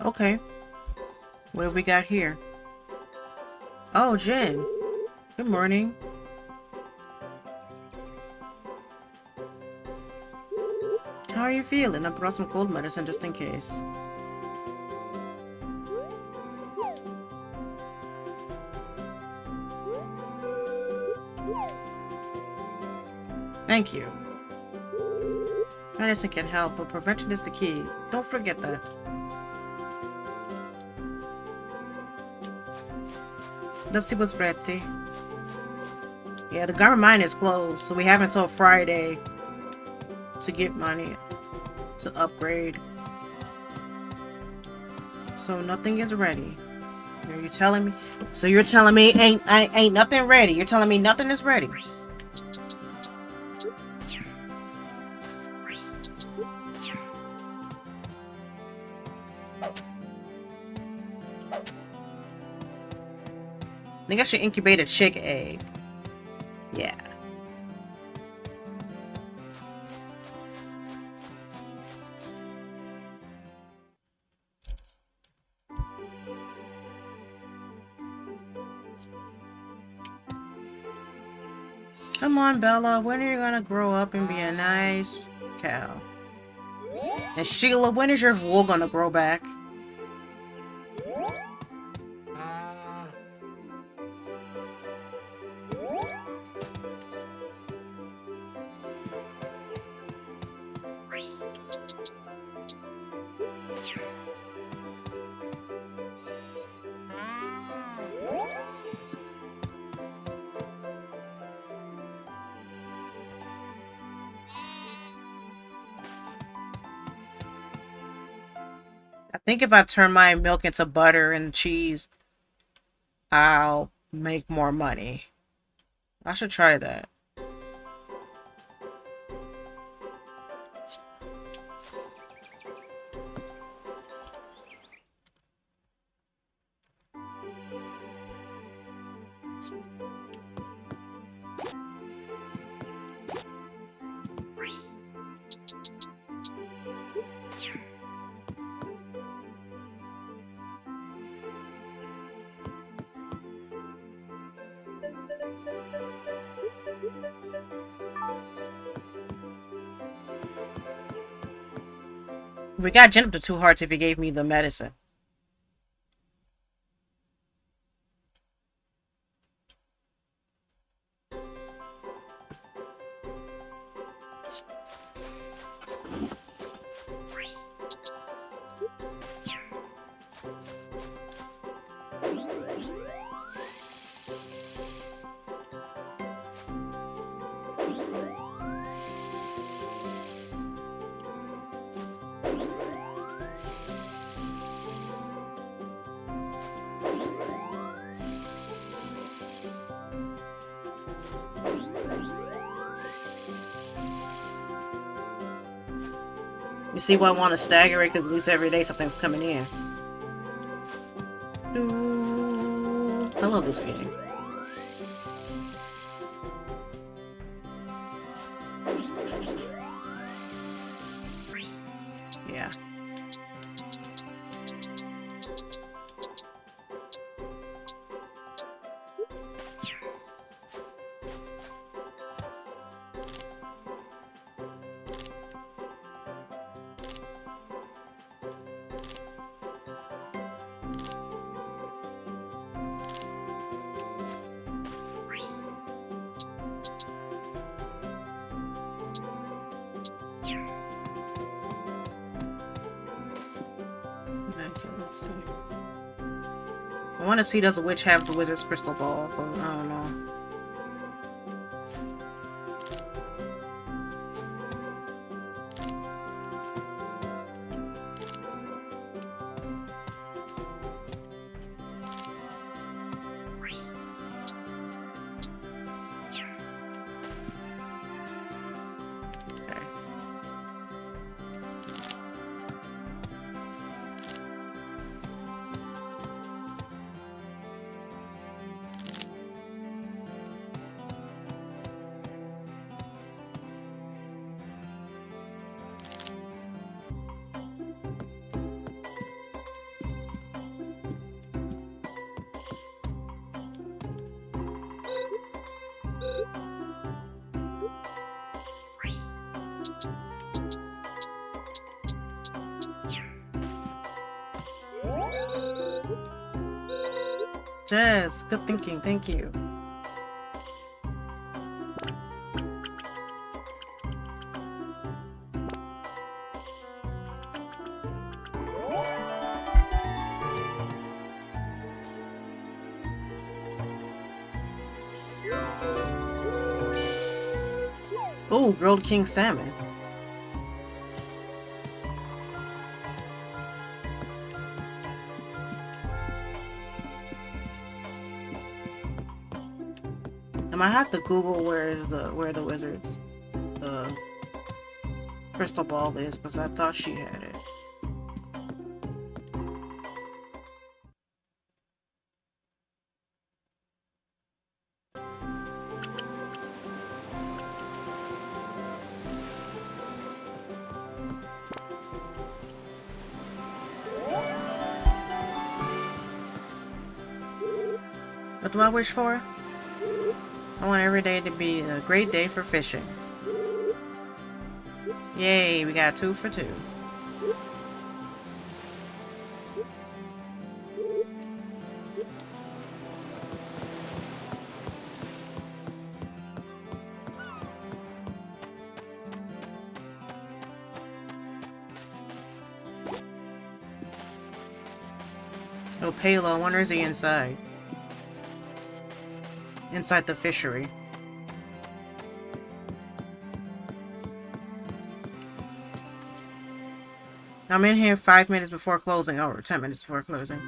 Okay, what have we got here? Oh, Jin. Good morning. How are you feeling? I brought some cold medicine just in case. Thank you. Medicine can help, but prevention is the key. Don't forget that. Let's see what's ready. Yeah, the government mine is closed, so we have until Friday to get money to upgrade. So nothing is ready. Are you telling me? So you're telling me ain't nothing ready? You're telling me nothing is ready? think I should incubate a chick egg. Yeah. Come on, Bella. When are you gonna grow up and be a nice cow? And Sheila, when is your wool gonna grow back? I think if I turn my milk into butter and cheese, I'll make more money. I should try that. We got Jen up to 2 hearts if he gave me the medicine. You see why I want to stagger it? Because at least every day something's coming in. I love this game. Yeah. Okay, let's see. I want to see, does the witch have the wizard's crystal ball? But I don't know. Jess, good thinking, thank you. Oh, grilled king salmon. I might have to Google where the wizard's crystal ball is, because I thought she had it. What do I wish for? I want every day to be a great day for fishing. Yay, we got 2 for 2. Oh, Palo, I wonder is he inside? Inside the fishery. I'm in here 5 minutes before closing, or 10 minutes before closing.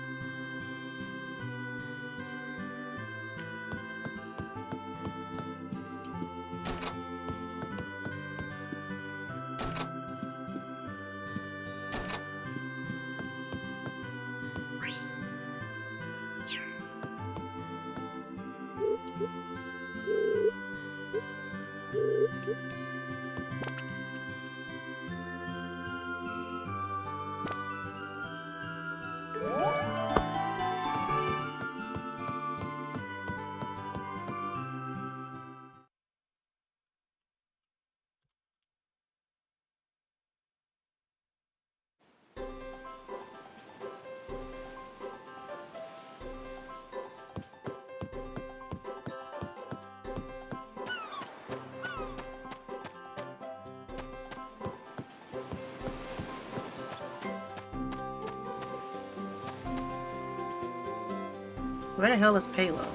Where the hell is Palo?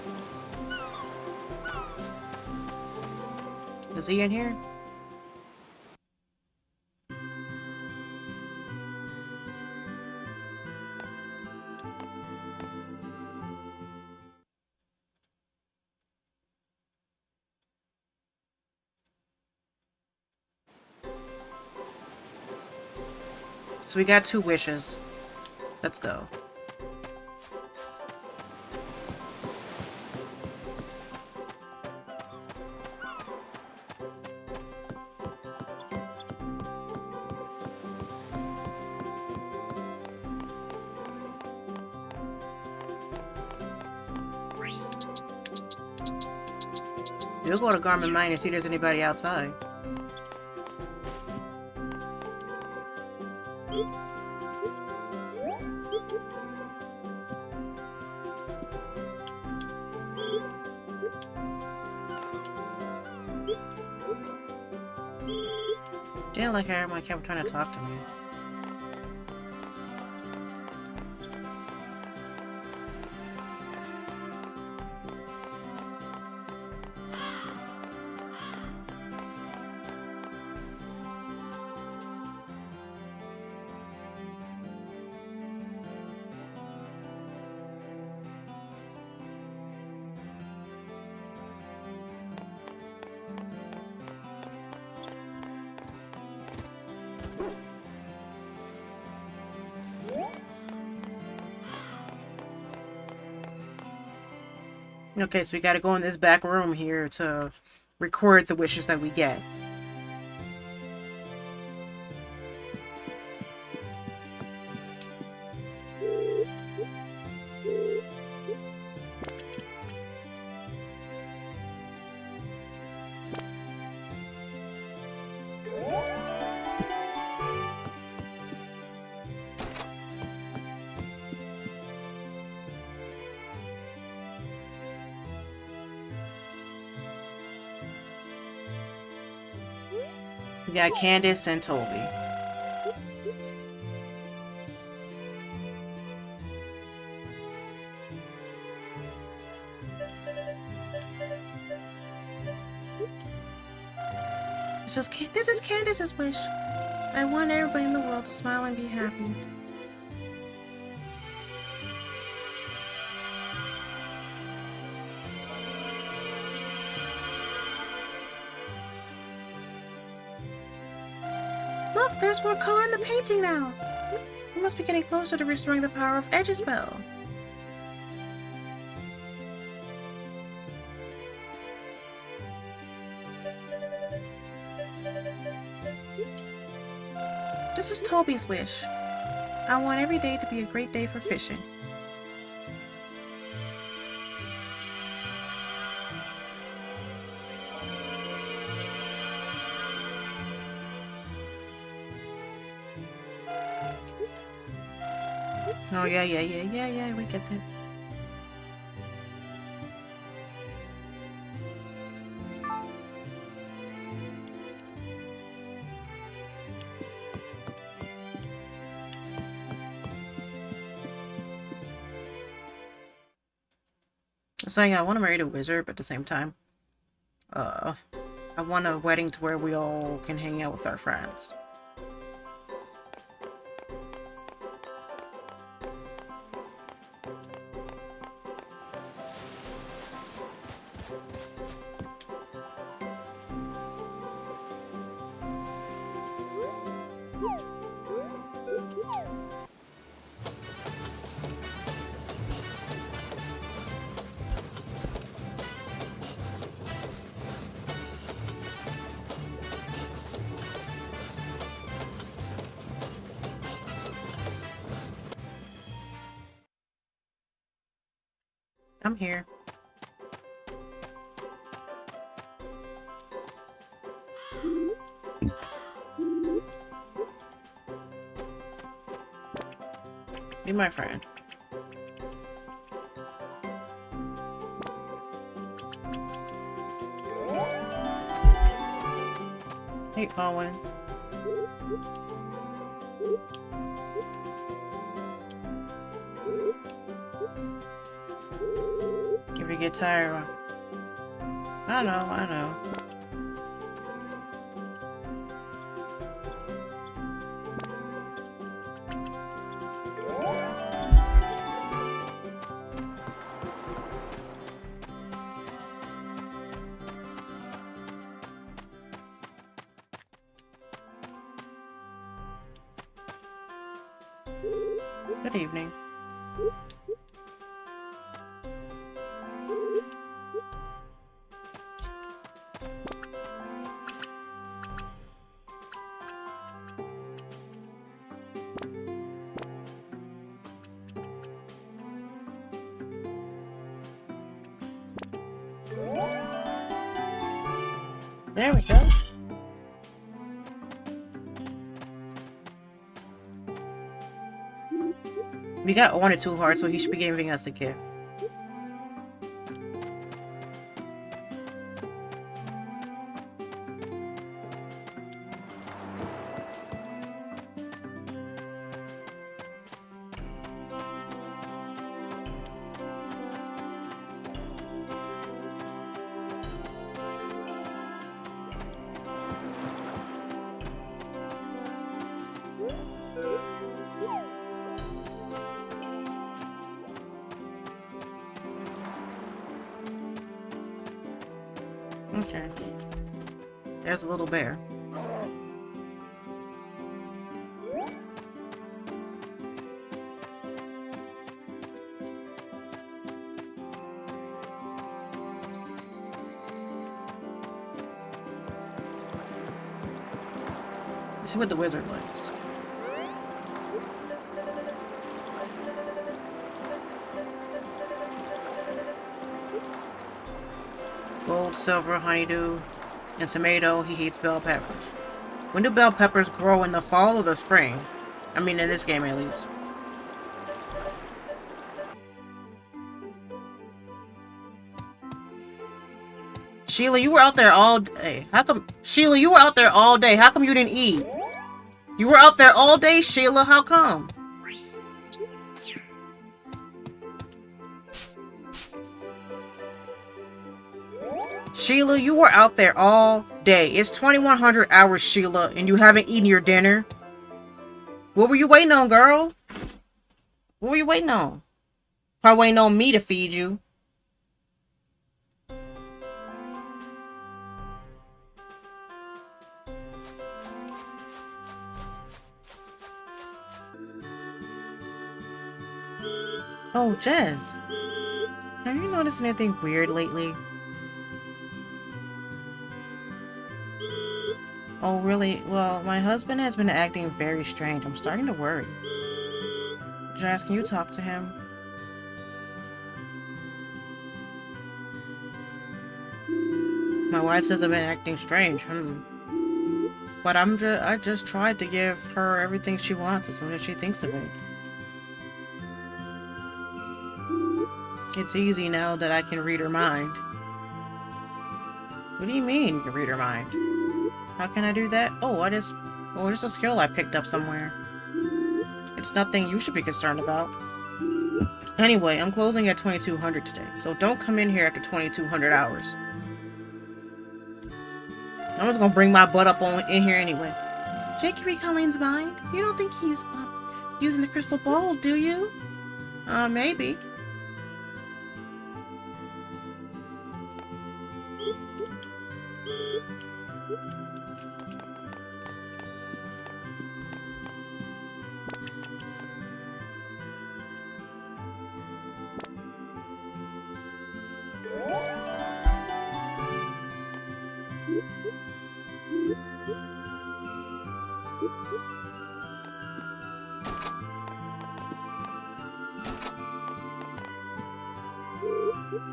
Is he in here? So we got 2 wishes. Let's go. We'll go to Garment Mine and see if there's anybody outside. Didn't like how everyone kept trying to talk to me. Okay, so we gotta go in this back room here to record the wishes that we get. We got Candace and Toby. This is Candace's wish. I want everybody in the world to smile and be happy. Look, there's more color in the painting now. We must be getting closer to restoring the power of Edge's Bell. This is Toby's wish. I want every day to be a great day for fishing. Oh, yeah, we get that. Saying I want to marry the wizard, but at the same time, I want a wedding to where we all can hang out with our friends. I'm here. Be my friend. Hey, Owen. If you get tired, I know. Good evening. There we go. We got 1 or 2 hearts, so he should be giving us a gift. Okay. There's a little bear. Let's see what the wizard likes. Gold, silver, honeydew, and tomato. He hates bell peppers. When do bell peppers grow, in the fall or the spring? I mean, in this game at least. Sheila, you were out there all day. How come... Sheila, you were out there all day. How come you didn't eat? You were out there all day, Sheila. How come? Sheila, you were out there all day. It's 2100 hours, Sheila, and you haven't eaten your dinner. What were you waiting on, girl? What were you waiting on? Probably waiting on me to feed you. Oh, Jess. Have you noticed anything weird lately? Oh, really? Well, my husband has been acting very strange. I'm starting to worry. Jess, can you talk to him? My wife says I've been acting strange. But I just tried to give her everything she wants as soon as she thinks of it. It's easy now that I can read her mind. What do you mean you can read her mind? How can I do that? Oh, just a skill I picked up somewhere. It's nothing you should be concerned about. Anyway, I'm closing at 2200 today, so don't come in here after 2200 hours. I'm just gonna bring my butt up in here anyway. Jake can read Colleen's mind? You don't think he's using the crystal ball, do you? Maybe.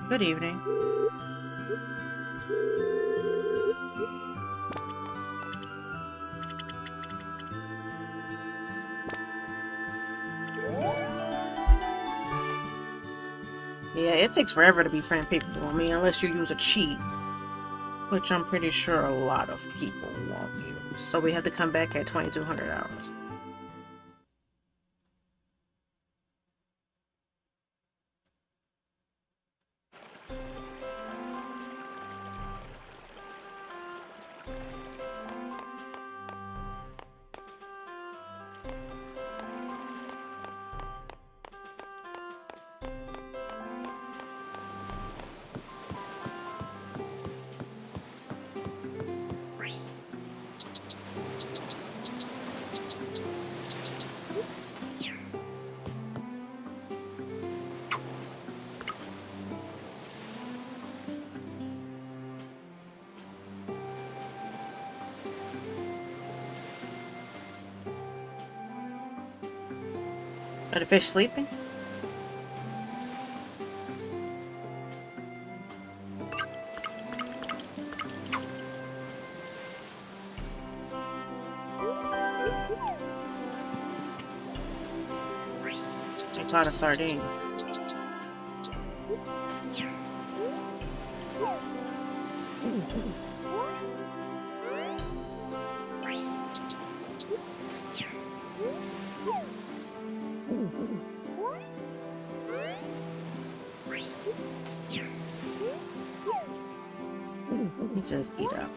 Good evening. Yeah, it takes forever to befriend people, I mean, unless you use a cheat. Which I'm pretty sure a lot of people won't use. So we have to come back at 2200 hours. Are the fish sleeping? I caught a sardine. He just eat up.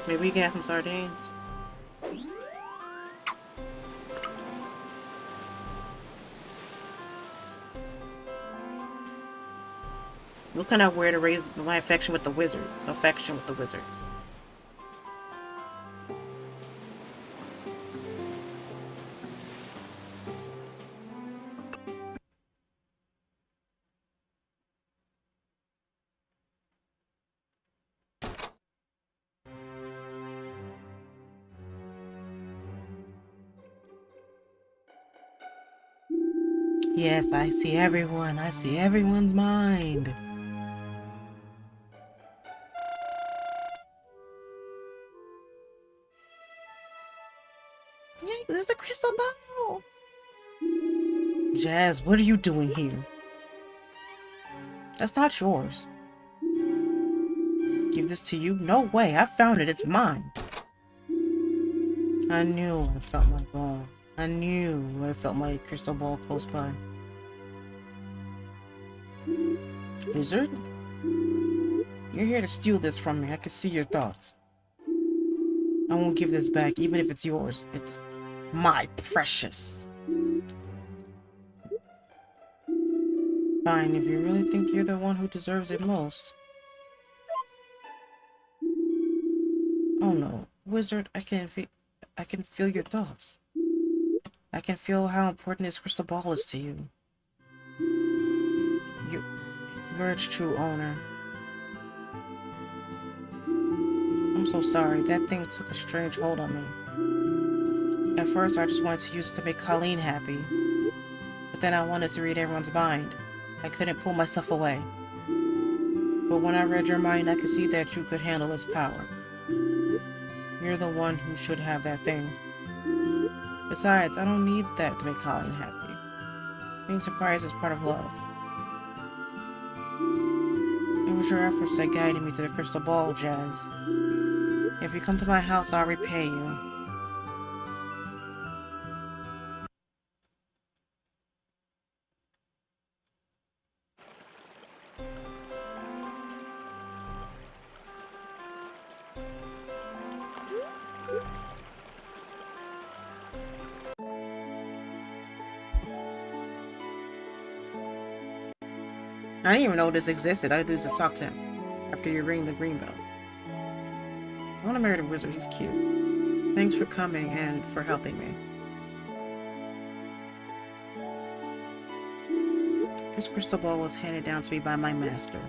Maybe we can have some sardines. What can I wear to raise my affection with the wizard? Affection with the wizard. Yes, I see everyone. I see everyone's mind. Yeah, there's a crystal ball. Jazz, what are you doing here? That's not yours. Give this to you? No way. I found it. It's mine. I knew I felt my ball. I knew I felt my crystal ball close by. Wizard? You're here to steal this from me. I can see your thoughts. I won't give this back, even if it's yours. It's my precious. Fine, if you really think you're the one who deserves it most. Oh no, Wizard, I can feel your thoughts. I can feel how important this crystal ball is to you. You're its true owner. I'm so sorry. That thing took a strange hold on me. At first, I just wanted to use it to make Colleen happy. But then I wanted to read everyone's mind. I couldn't pull myself away. But when I read your mind, I could see that you could handle its power. You're the one who should have that thing. Besides, I don't need that to make Colleen happy. Being surprised is part of love. It was your efforts that guided me to the crystal ball, Jazz. If you come to my house, I'll repay you. I didn't even know this existed. I do just talk to him after you ring the green bell. I want to marry the wizard. He's cute. Thanks for coming and for helping me. This crystal ball was handed down to me by my master.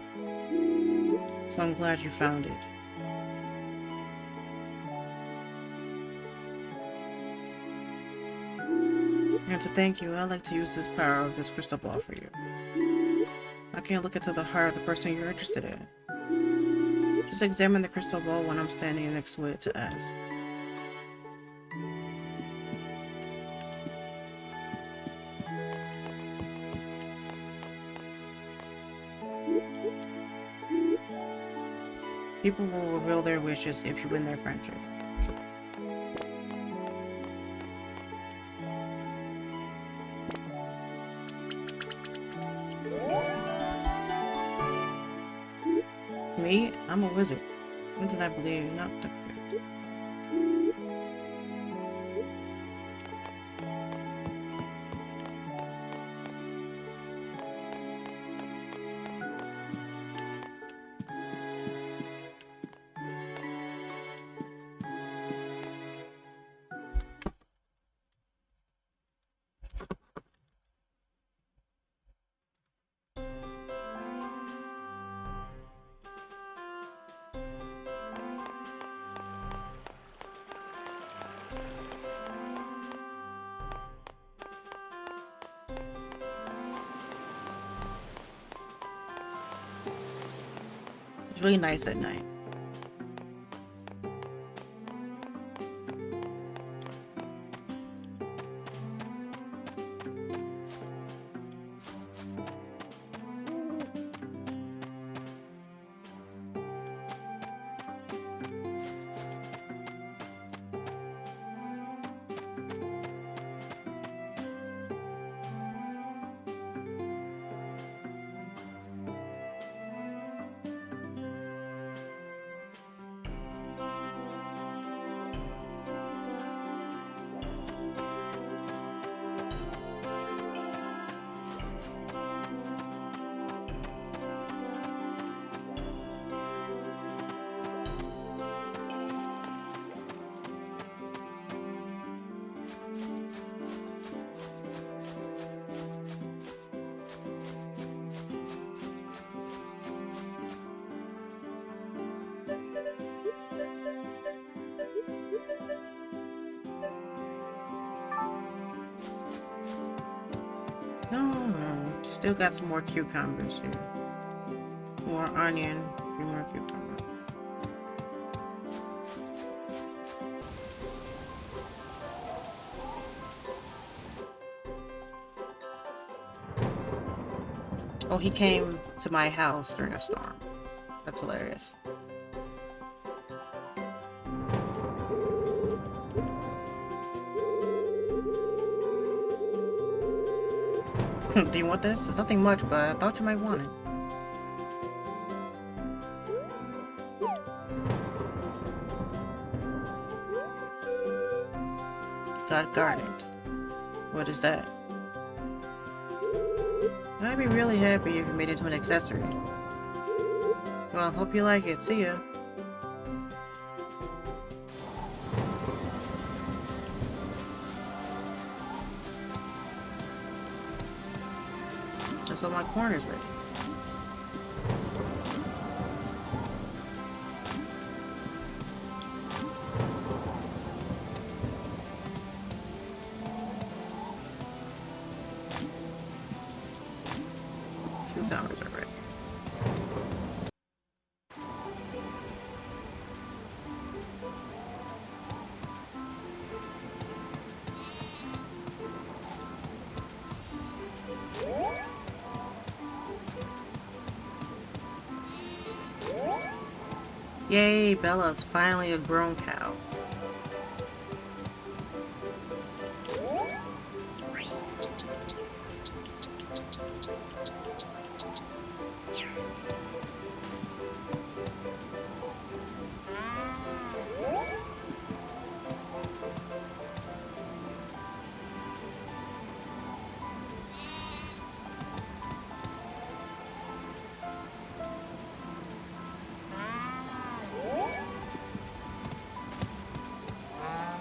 So I'm glad you found it. And to thank you, I'd like to use this power of this crystal ball for you. I can't look into the heart of the person you're interested in. Just examine the crystal ball when I'm standing next to it to ask. People will reveal their wishes if you win their friendship. Me? I'm a wizard. When did I believe? Not the It's really nice at night. No. Still got some more cucumbers here. More onion, a few more cucumbers. Oh, he came to my house during a storm. That's hilarious. Do you want this? It's nothing much, but I thought you might want it. Got garnet. What is that? I'd be really happy if you made it to an accessory. Well, hope you like it. See ya. So my corn is ready. already. Yay, Bella's finally a grown cow.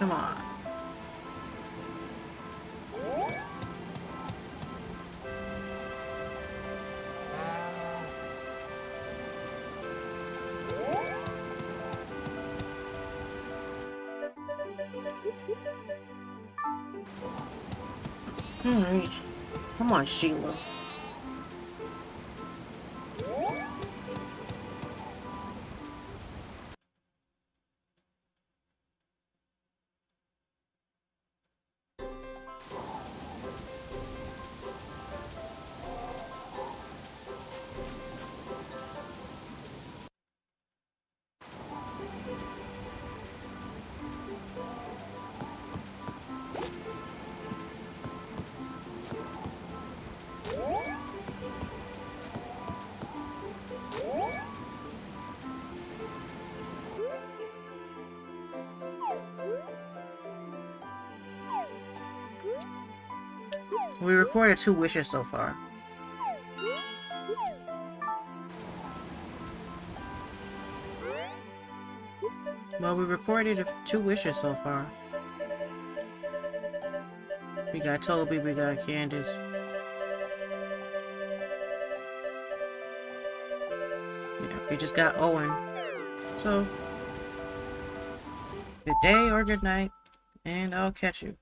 Come on. Alright. Come on, Sheila. We recorded 2 wishes so far. Well, we recorded 2 wishes so far. We got Toby, we got Candace. Yeah, we just got Owen. So, good day or good night, and I'll catch you.